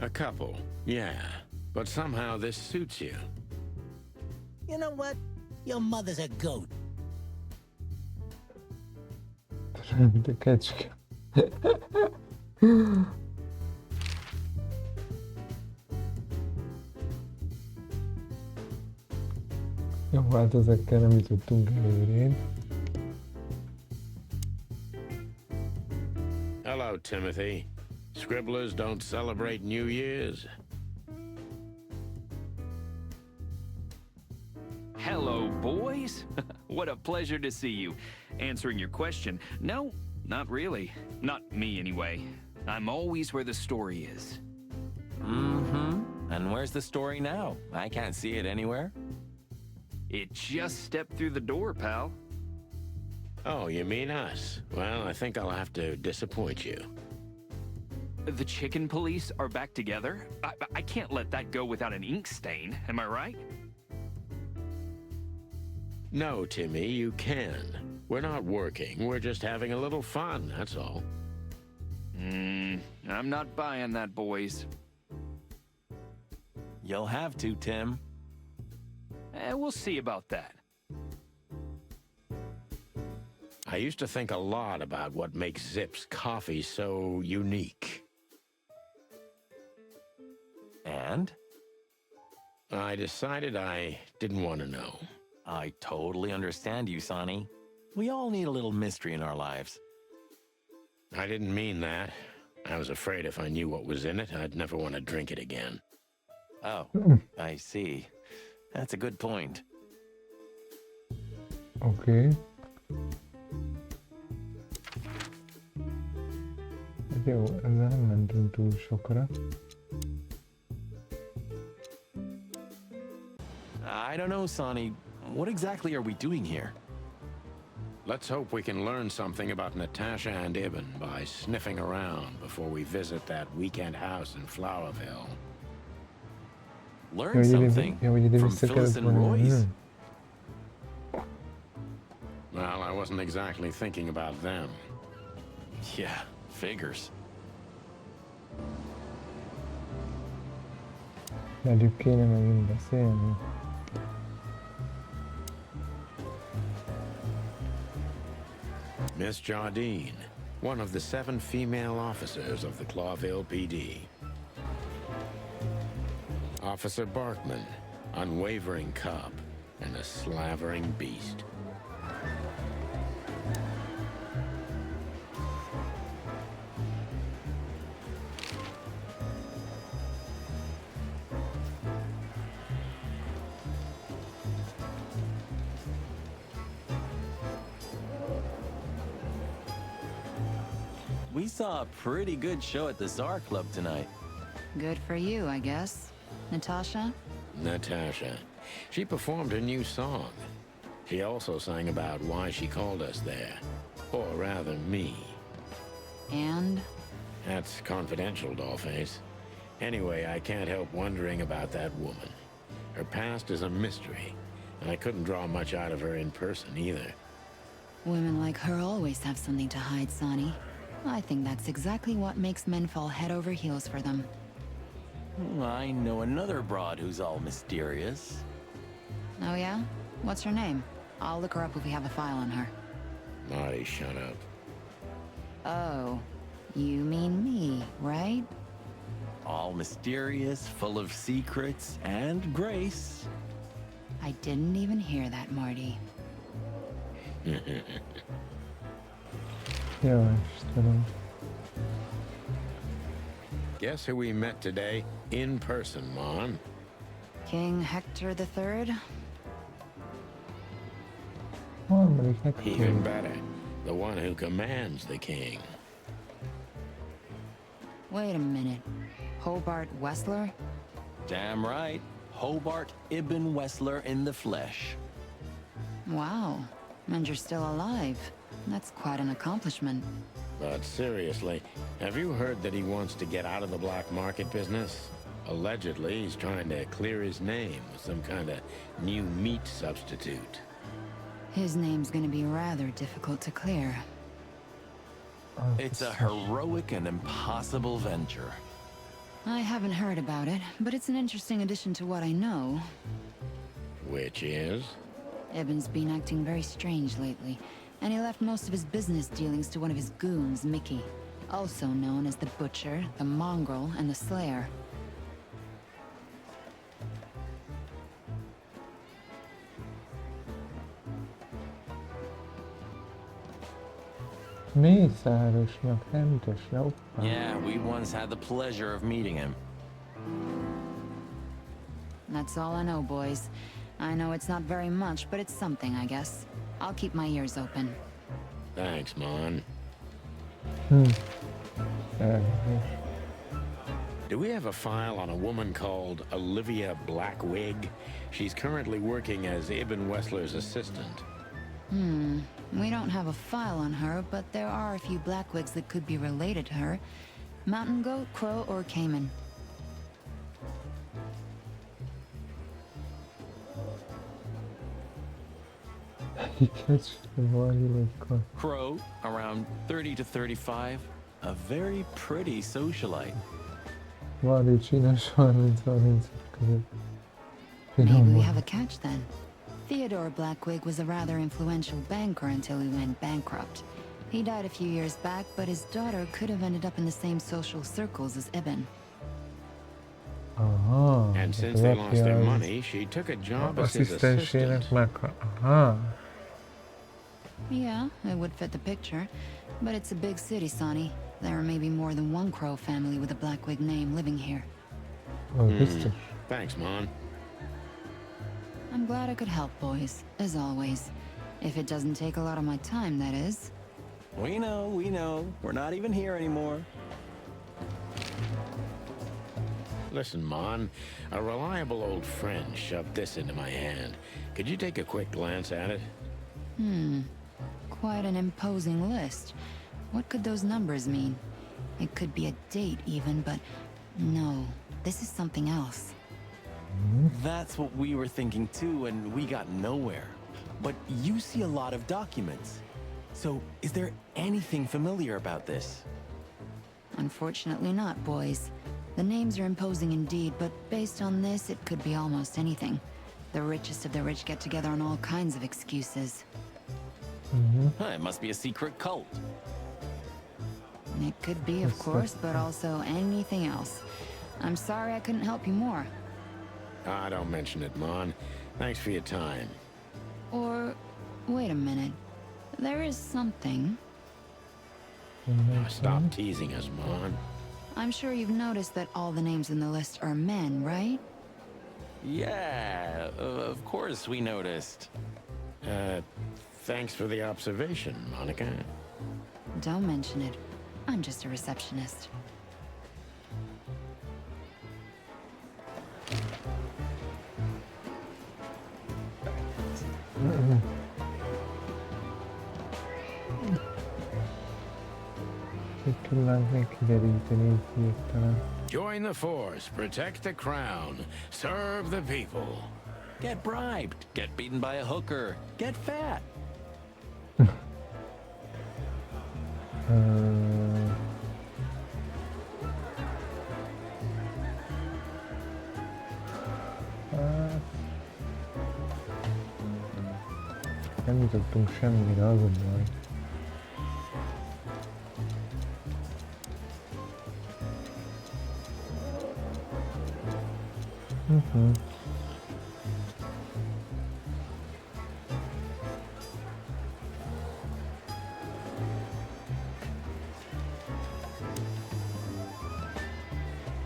A couple, yeah. But somehow this suits you. You know what? Your mother's a goat. De kecske. Jó, hát ezekkel nem jutottunk előrébb. Hello, Timothy. Scribblers don't celebrate New Year's. Hello, boys. What a pleasure to see you. Answering your question, no, not really. Not me, anyway. I'm always where the story is. Mm-hmm. And where's the story now? I can't see it anywhere. It just stepped through the door, pal. Oh, you mean us? Well, I think I'll have to disappoint you. The chicken police are back together? I can't let that go without an ink stain, am I right? No, Timmy, you can. We're not working, we're just having a little fun, that's all. I'm not buying that, boys. You'll have to, Tim. We'll see about that. I used to think a lot about what makes Zip's coffee so unique. And? I decided I didn't want to know. I totally understand you, Sonny. We all need a little mystery in our lives. I didn't mean that. I was afraid if I knew what was in it, I'd never want to drink it again. Oh, I see. That's a good point. Okay. Jó, ezzel nem mentünk túl sokra. I don't know, Sonny. What exactly are we doing here? Let's hope we can learn something about Natasha and Ibn by sniffing around before we visit that weekend house in Flowerville. Learn something from Phyllis and Royce? Well, I wasn't exactly thinking about them. Yeah, figures. Velük kéne megint beszélni. Miss Jardine, one of the 7 female officers of the Clawville PD. Officer Barkman, unwavering cop and a slavering beast. We saw a pretty good show at the Czar Club tonight. Good for you, I guess. Natasha? Natasha. She performed her new song. She also sang about why she called us there. Or rather, me. And? That's confidential, Dollface. Anyway, I can't help wondering about that woman. Her past is a mystery, and I couldn't draw much out of her in person either. Women like her always have something to hide, Sonny. I think that's exactly what makes men fall head over heels for them. I know another broad who's all mysterious. Oh yeah? What's her name? I'll look her up if we have a file on her. Marty, shut up. Oh, you mean me, right? All mysterious, full of secrets, and grace. I didn't even hear that, Marty. Jó, Istenem. Guess who we met today in person, Mon? King Hector III? Harmadik Hector. Even better, the one who commands the king. Wait a minute. Hobart Wessler? Damn right. Hobart Ibn Wessler in the flesh. Wow. And you're still alive. That's quite an accomplishment. But seriously, have you heard that he wants to get out of the black market business? Allegedly, he's trying to clear his name with some kind of new meat substitute. His name's gonna be rather difficult to clear. It's a heroic and impossible venture. I haven't heard about it, but it's an interesting addition to what I know. Which is? Ibn's been acting very strange lately, and he left most of his business dealings to one of his goons, Mickey, also known as the Butcher, the Mongrel, and the Slayer. Mészárosnak rendesre, hoppá. Yeah, we once had the pleasure of meeting him. That's all I know, boys. I know it's not very much, but it's something, I guess. I'll keep my ears open. Thanks, Mon. Do we have a file on a woman called Olivia Blackwig? She's currently working as Ibn Wessler's assistant. We don't have a file on her, but there are a few Blackwigs that could be related to her. Mountain goat, crow, or cayman. Crow, around 30 to 35, a very pretty socialite. Maybe we have a catch then. Theodore Blackwig was a rather influential banker until he went bankrupt. He died a few years back, but his daughter could have ended up in the same social circles as Ibn. And since they lost their money, she took a job as his assistant. Yeah, it would fit the picture. But it's a big city, Sonny. There may be more than one Crow family with a Blackwig name living here. Thanks, Mon. I'm glad I could help, boys, as always. If it doesn't take a lot of my time, that is. We know, we know. We're not even here anymore. Listen, Mon, a reliable old friend shoved this into my hand. Could you take a quick glance at it? Quite an imposing list. What could those numbers mean? It could be a date even, but no, this is something else. That's what we were thinking too, and we got nowhere. But you see a lot of documents. So, is there anything familiar about this? Unfortunately not, boys. The names are imposing indeed, but based on this, it could be almost anything. The richest of the rich get together on all kinds of excuses. It must be a secret cult. It could be, of course, but also anything else. I'm sorry I couldn't help you more. Ah, don't mention it, Mon. Thanks for your time. Or, wait a minute. There is something. Stop teasing us, Mon. I'm sure you've noticed that all the names in the list are men, right? Yeah, of course we noticed. Thanks for the observation, Monica. Don't mention it. I'm just a receptionist. Join the force, protect the crown, serve the people. Get bribed, get beaten by a hooker, get fat. Nem jutottunk semmire, az a baj.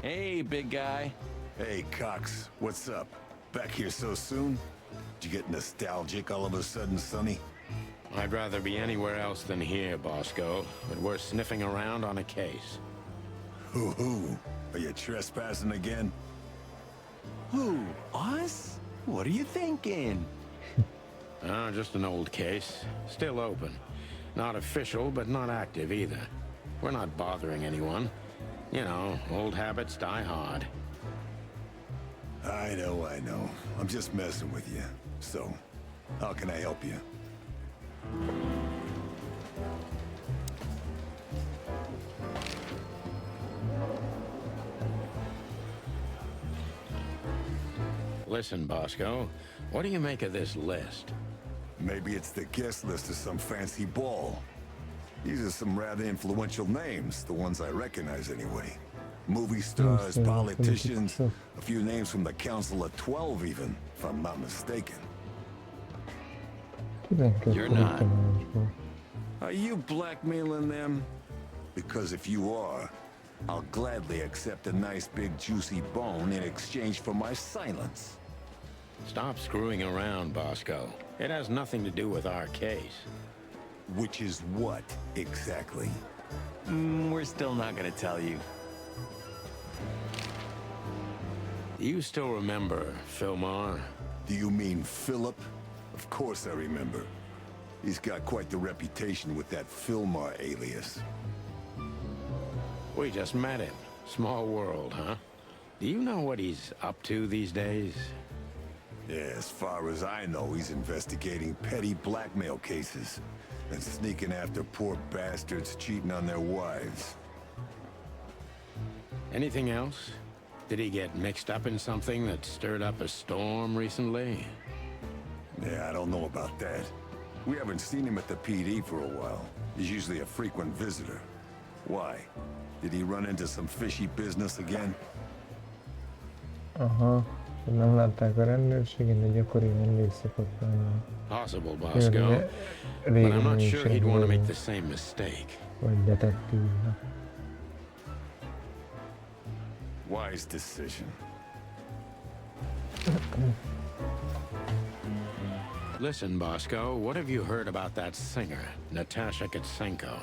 Hey, big guy. Hey, Cox. What's up? Back here so soon? Did you get nostalgic all of a sudden, Sonny? I'd rather be anywhere else than here, Bosco, but we're sniffing around on a case. Hoo-hoo. Are you trespassing again? Who? Us? What are you thinking? Just an old case. Still open. Not official, but not active either. We're not bothering anyone. You know, old habits die hard. I know. I'm just messing with you. So, how can I help you? Listen, Bosco, what do you make of this list? Maybe it's the guest list of some fancy ball. These are some rather influential names, the ones I recognize anyway. Movie stars, politicians, a few names from the Council of 12 even, if I'm not mistaken. You're not. Are you blackmailing them? Because if you are, I'll gladly accept a nice big juicy bone in exchange for my silence. Stop screwing around, Bosco. It has nothing to do with our case. Which is what, exactly? We're still not gonna tell you. You still remember Philmar? Do you mean Philip? Of course I remember. He's got quite the reputation with that Philmar alias. We just met him. Small world, huh? Do you know what he's up to these days? Yeah, as far as I know, he's investigating petty blackmail cases and sneaking after poor bastards cheating on their wives. Anything else? Did he get mixed up in something that stirred up a storm recently? Yeah, I don't know about that. We haven't seen him at the PD for a while. He's usually a frequent visitor. Why? Did he run into some fishy business again? Aha, nem látták a rendőrségen, de gyakorian elég szokott lenni. Possible, Bosco. But I'm not sure he'd want to make the same mistake. Vagy detektívnak. Wise decision. Listen, Bosco, what have you heard about that singer, Natasha Kitsenko?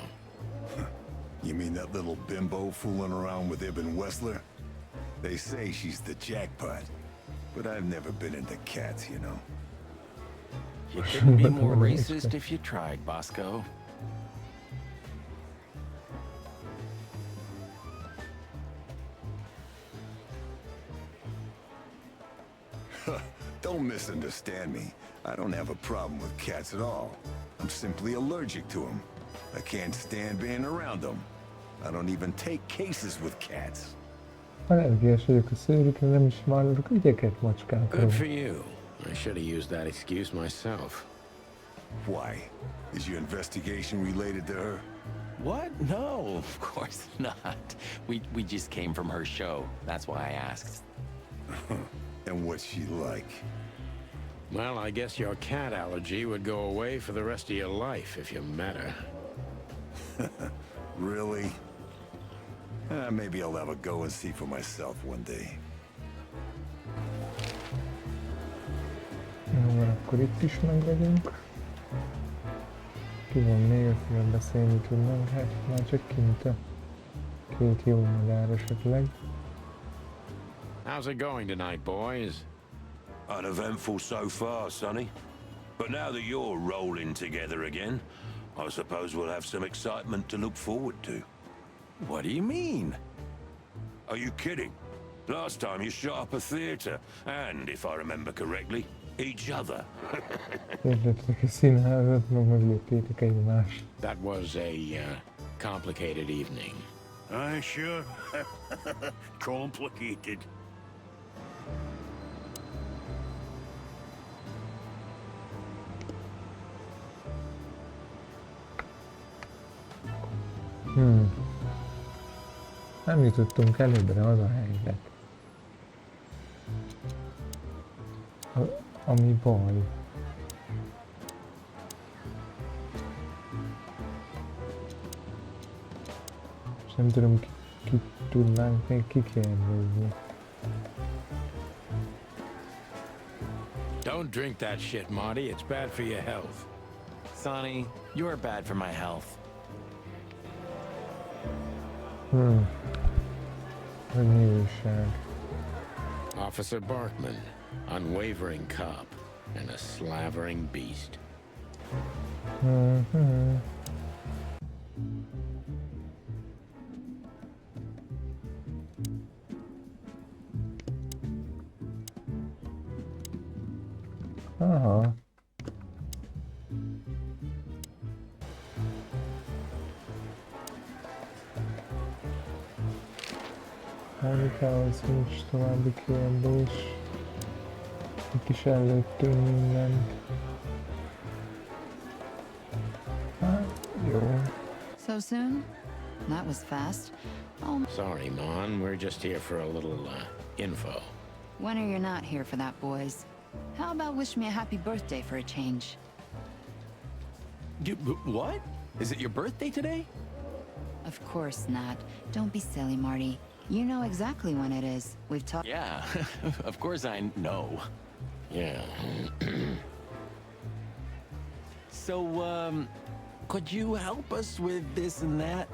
You mean that little bimbo fooling around with Ibn Wessler? They say she's the jackpot, but I've never been into cats, you know. You couldn't be more racist if you tried, Bosco. Don't misunderstand me. I don't have a problem with cats at all. I'm simply allergic to them. I can't stand being around them. I don't even take cases with cats. Allergiás vagyok a szőrükre, nem is vállalok ügyeket macskákról. Good for you. I should have used that excuse myself. Why? Is your investigation related to her? What? No, of course not. We just came from her show. That's why I asked. And what's she like? Well, I guess your cat allergy would go away for the rest of your life if you met her. Really? Maybe I'll have a go and see for myself one day. Jó, akkor itt is meg vagyunk. Ki van még, akivel beszélni tudnánk? Hát már csak kint a két jó madár esetleg. How's it going tonight, boys? Uneventful so far, Sonny. But now that you're rolling together again, I suppose we'll have some excitement to look forward to. What do you mean? Are you kidding? Last time you shot up a theater, and, if I remember correctly, each other. Értettek a színházat, meg megléptétek egymást. That was a complicated evening. Sure. Complicated. Nem jutottunk előbbre, az a helyzet. Ami baj. És nem tudom, ki tudnánk még kikérdezni. Don't drink that shit, Marty. It's bad for your health. Sonny, you're bad for my health. Hogy mi újság? Officer Barkman, unwavering cop, and a slavering beast. Aha. Mónikához nincs további kérdés. Itt is előttünk mindent. Hát, jó. So soon? That was fast. Oh, Sorry, Mon. We're just here for a little info. when are you not here for that, boys? How about wish me a happy birthday for a change? What? Is it your birthday today? Of course not. Don't be silly, Marty. You know exactly when it is. We've talked. Yeah, of course I know. Yeah. So, could you help us with this and that?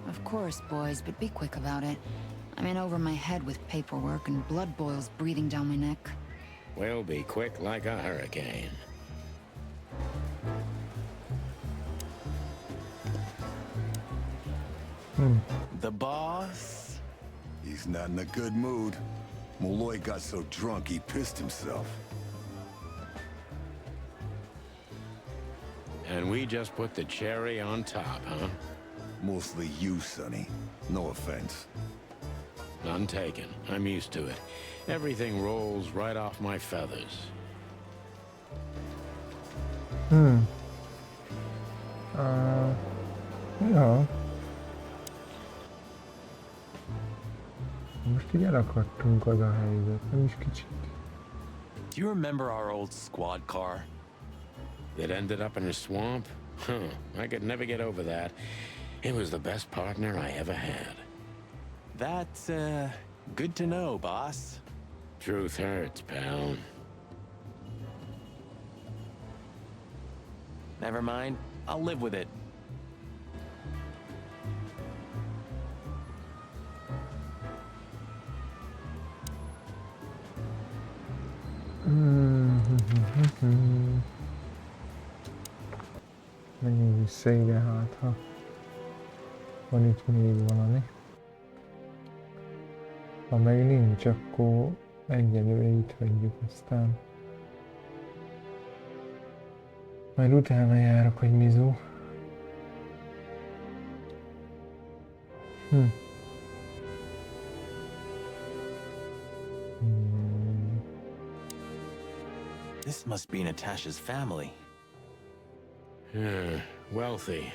Of course, boys, but be quick about it. I'm in over my head with paperwork and blood boils breathing down my neck. We'll be quick like a hurricane. The boss? He's not in a good mood. Molloy got so drunk he pissed himself. And we just put the cherry on top, huh? Mostly you, Sonny. No offense. None taken. I'm used to it. Everything rolls right off my feathers. Ja. Most így elakadtunk az a helyzet, nem is kicsit. Do you remember our old squad car? That ended up in a swamp? Huh. I could never get over that. It was the best partner I ever had. That's, good to know, boss. Truth hurts, pal. Never mind. I'll live with it. Menjünk vissza ide, hát ha van itt még valami. Ha meg nincs, akkor egyelőre itt hagyjuk, aztán majd utána járok, hogy mizu. This must be Natasha's family. Wealthy.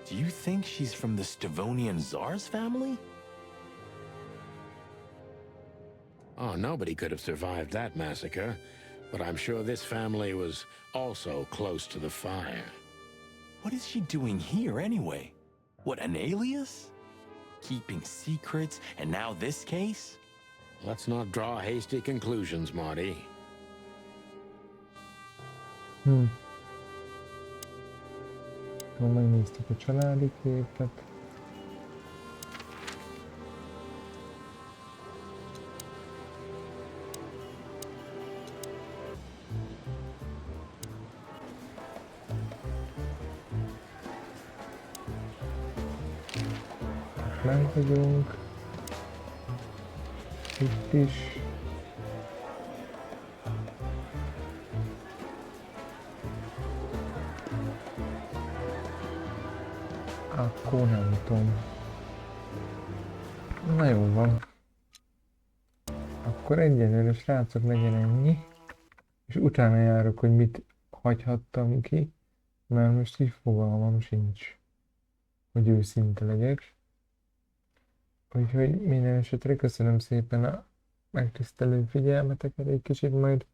Do you think she's from the Stavonian Tsar's family? Oh, nobody could have survived that massacre, but I'm sure this family was also close to the fire. What is she doing here anyway? What, an alias? Keeping secrets, and now this case? Let's not draw hasty conclusions, Marty. Megnéztük a családi képet. Lent vagyunk. Itt is. Akkor nem tudom. Na jó van. Akkor egyenlőre, srácok, legyen ennyi. És utána járok, hogy mit hagyhattam ki. Mert most így fogalmam sincs, hogy őszinte legyek. Úgyhogy minden esetre köszönöm szépen a megtisztelő figyelmeteket egy kicsit, majd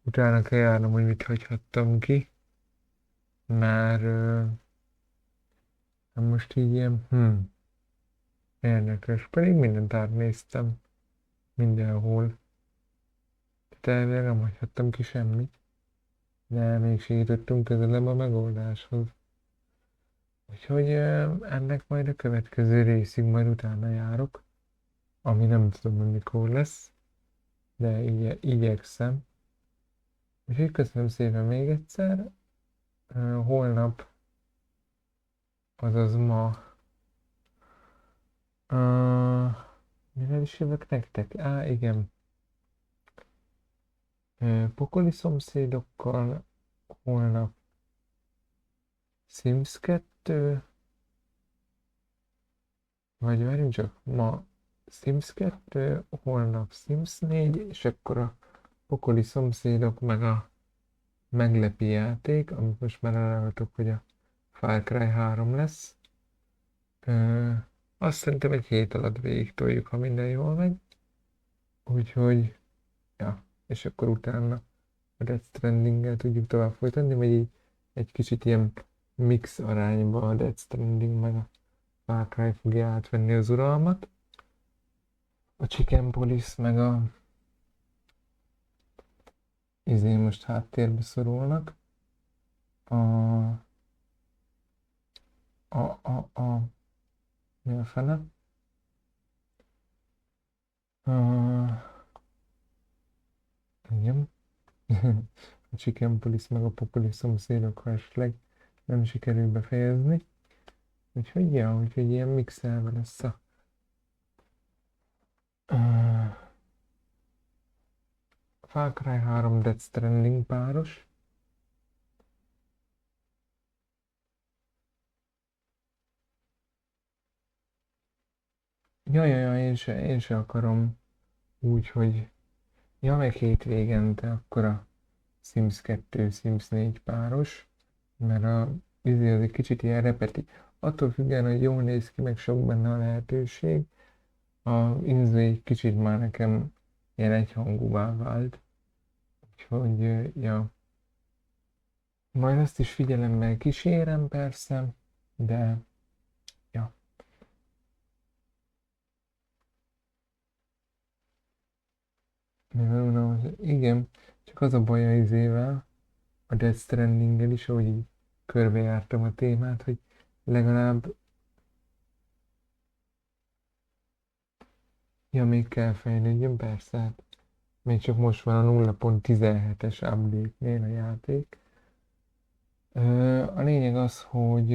utána kell járnom, hogy mit hagyhattam ki. Mert most így ilyen, érdekes, pedig mindent átnéztem, mindenhol. Tehát nem hagyhattam ki semmit, de még jutottunk közelebb a megoldáshoz. Úgyhogy ennek majd a következő részig majd utána járok, ami nem tudom, hogy mikor lesz, de igyekszem. Úgyhogy köszönöm szépen még egyszer, holnap, azaz ma, mivel is jövök nektek? Igen. Pokoli szomszédokkal, holnap Sims 2, vagy várjunk csak, ma Sims 2, holnap Sims 4, és akkor a pokoli szomszédok meg a meglepi játék, amit most már elárultok, hogy a Far Cry 3 lesz. Azt szerintem egy hét alatt végig toljuk, ha minden jól megy. Úgyhogy, ja, és akkor utána a Death Stranding-gel tudjuk tovább folytatni, vagy így egy kicsit ilyen mix arányba a Death Stranding meg a Far Cry fogja átvenni az uralmat. A Chicken Police meg a most háttérbe szorulnak. Mi a fene? Igen. A Chicken Police meg a Populi szomszédok, ha esetleg nem sikerül befejezni. Úgyhogy ilyen mixelve lesz a Far Cry 3 Death Stranding páros. Én se akarom úgy, hogy meg hétvégente akkor a Sims 2, Sims 4 páros, mert az egy kicsit ilyen repeti. Attól függően, hogy jól néz ki, meg sok benne a lehetőség, a Inzó egy kicsit már nekem ilyen egyhangúvá vált. Úgyhogy, majd azt is figyelemmel kísérem persze, de, igen, csak az a baj a izével, a Death Stranding-gel is, ahogy így körbejártam a témát, hogy legalább még kell fejlődjön, persze, hát még csak most van a 0.17-es update-nél a játék. A lényeg az, hogy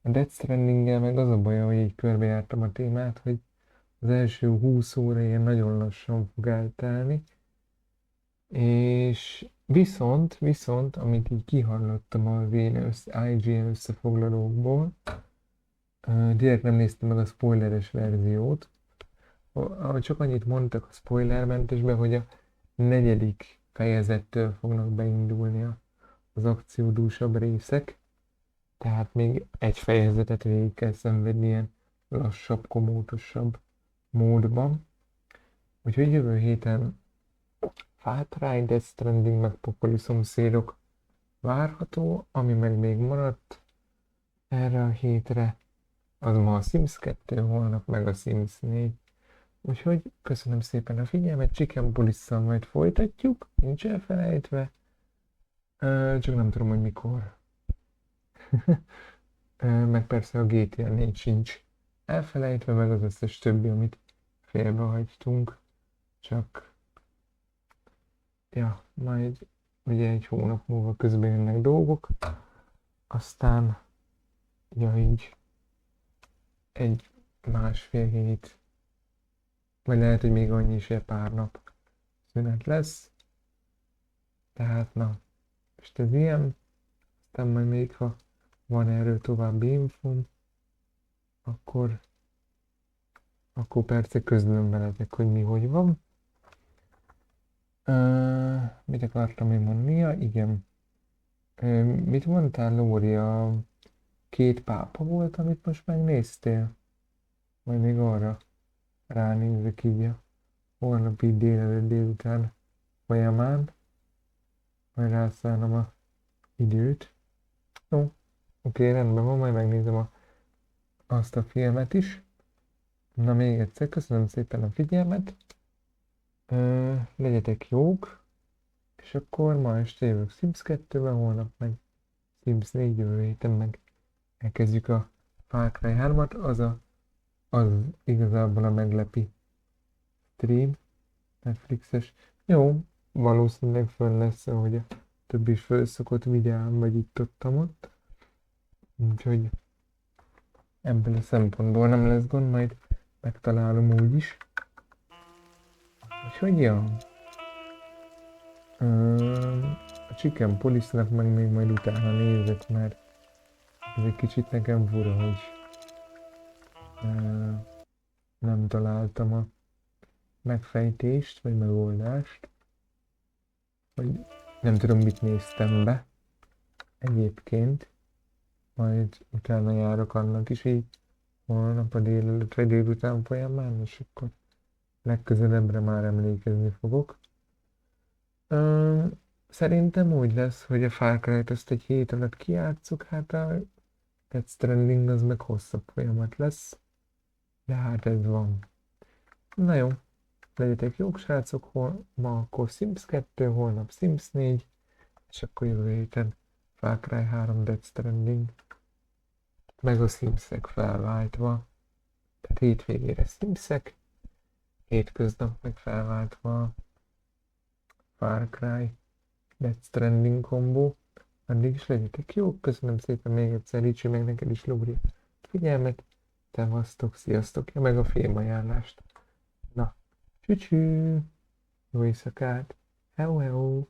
a Death Stranding-gel meg az a baj, hogy így körbejártam a témát, hogy az első 20 óra ilyen nagyon lassan fog eltelni, és viszont, amit így kihallottam a IGN összefoglalókból, direkt nem néztem meg a spoileres verziót, csak annyit mondtak a spoilermentesben, hogy a 4. fejezettől fognak beindulni az akciódúsabb részek, tehát még egy fejezetet végig kell szenvedni ilyen lassabb, komótosabb módban. Úgyhogy jövő héten Far Cry, Death Stranding meg Pokoli szomszédok várható, ami meg még maradt erre a hétre, az ma a Sims 2, holnap meg a Sims 4. Úgyhogy köszönöm szépen a figyelmet, Chicken Police-szal majd folytatjuk, nincs elfelejtve, csak nem tudom, hogy mikor. Meg persze a GTA 4 sincs elfelejtve, meg az összes többi, amit félbehagytunk, csak majd ugye egy hónap múlva közben jönnek dolgok, aztán így egy másfél hét, vagy lehet, hogy még annyi is, pár nap szünet lesz, tehát most ez ilyen, aztán majd még ha van erről további infóm, akkor persze közlöm veletek, hogy mi hogy van. Mit akartam én mondani? Igen. Mit mondtál, Lóri? A 2 pápa volt, amit most megnéztél? Majd még arra ránézek így a holnapi délután folyamán. Majd rászállom a időt. Jó, oké, rendben van, majd megnézem azt a filmet is. Na még egyszer, köszönöm szépen a figyelmet. Legyetek jók, és akkor ma este jövök Sims 2-ben, holnap meg Sims 4, jövő héten meg elkezdjük a Far Cry 3-at, az igazából a meglepi stream, Netflixes. Jó, valószínűleg föl lesz, ahogy a többi fölszokott videám, vagy itt-ott. Úgyhogy ebből a szempontból nem lesz gond, majd megtalálom úgy is. Úgyhogy a Chicken Police-nak meg még majd utána nézek, mert ez egy kicsit nekem fura, hogy nem találtam a megfejtést, vagy megoldást, vagy nem tudom, mit néztem be egyébként, majd utána járok annak is így holnap a délelőtt vagy délután folyamán, és akkor legközelebbre már emlékezni fogok. Szerintem úgy lesz, hogy a Far Cry-t ezt egy hét alatt kijátszuk, hát a Death Stranding az meg hosszabb folyamat lesz. De hát ez van. Na jó, legyetek jók srácok, ma akkor Sims 2, holnap Sims 4, és akkor jövő héten Far Cry 3 Death Stranding, meg a Simsek felváltva. Tehát hétvégére Simsek, hétköznap meg felváltva Far Cry Death Stranding kombó. Addig is legyetek jók, köszönöm szépen még egyszer, Ricsi, meg neked is, Lugri, figyelmet, tevasztok, sziasztok, ja, meg a filmajánlást. Na, csücsű, jó éjszakát, hello, hello.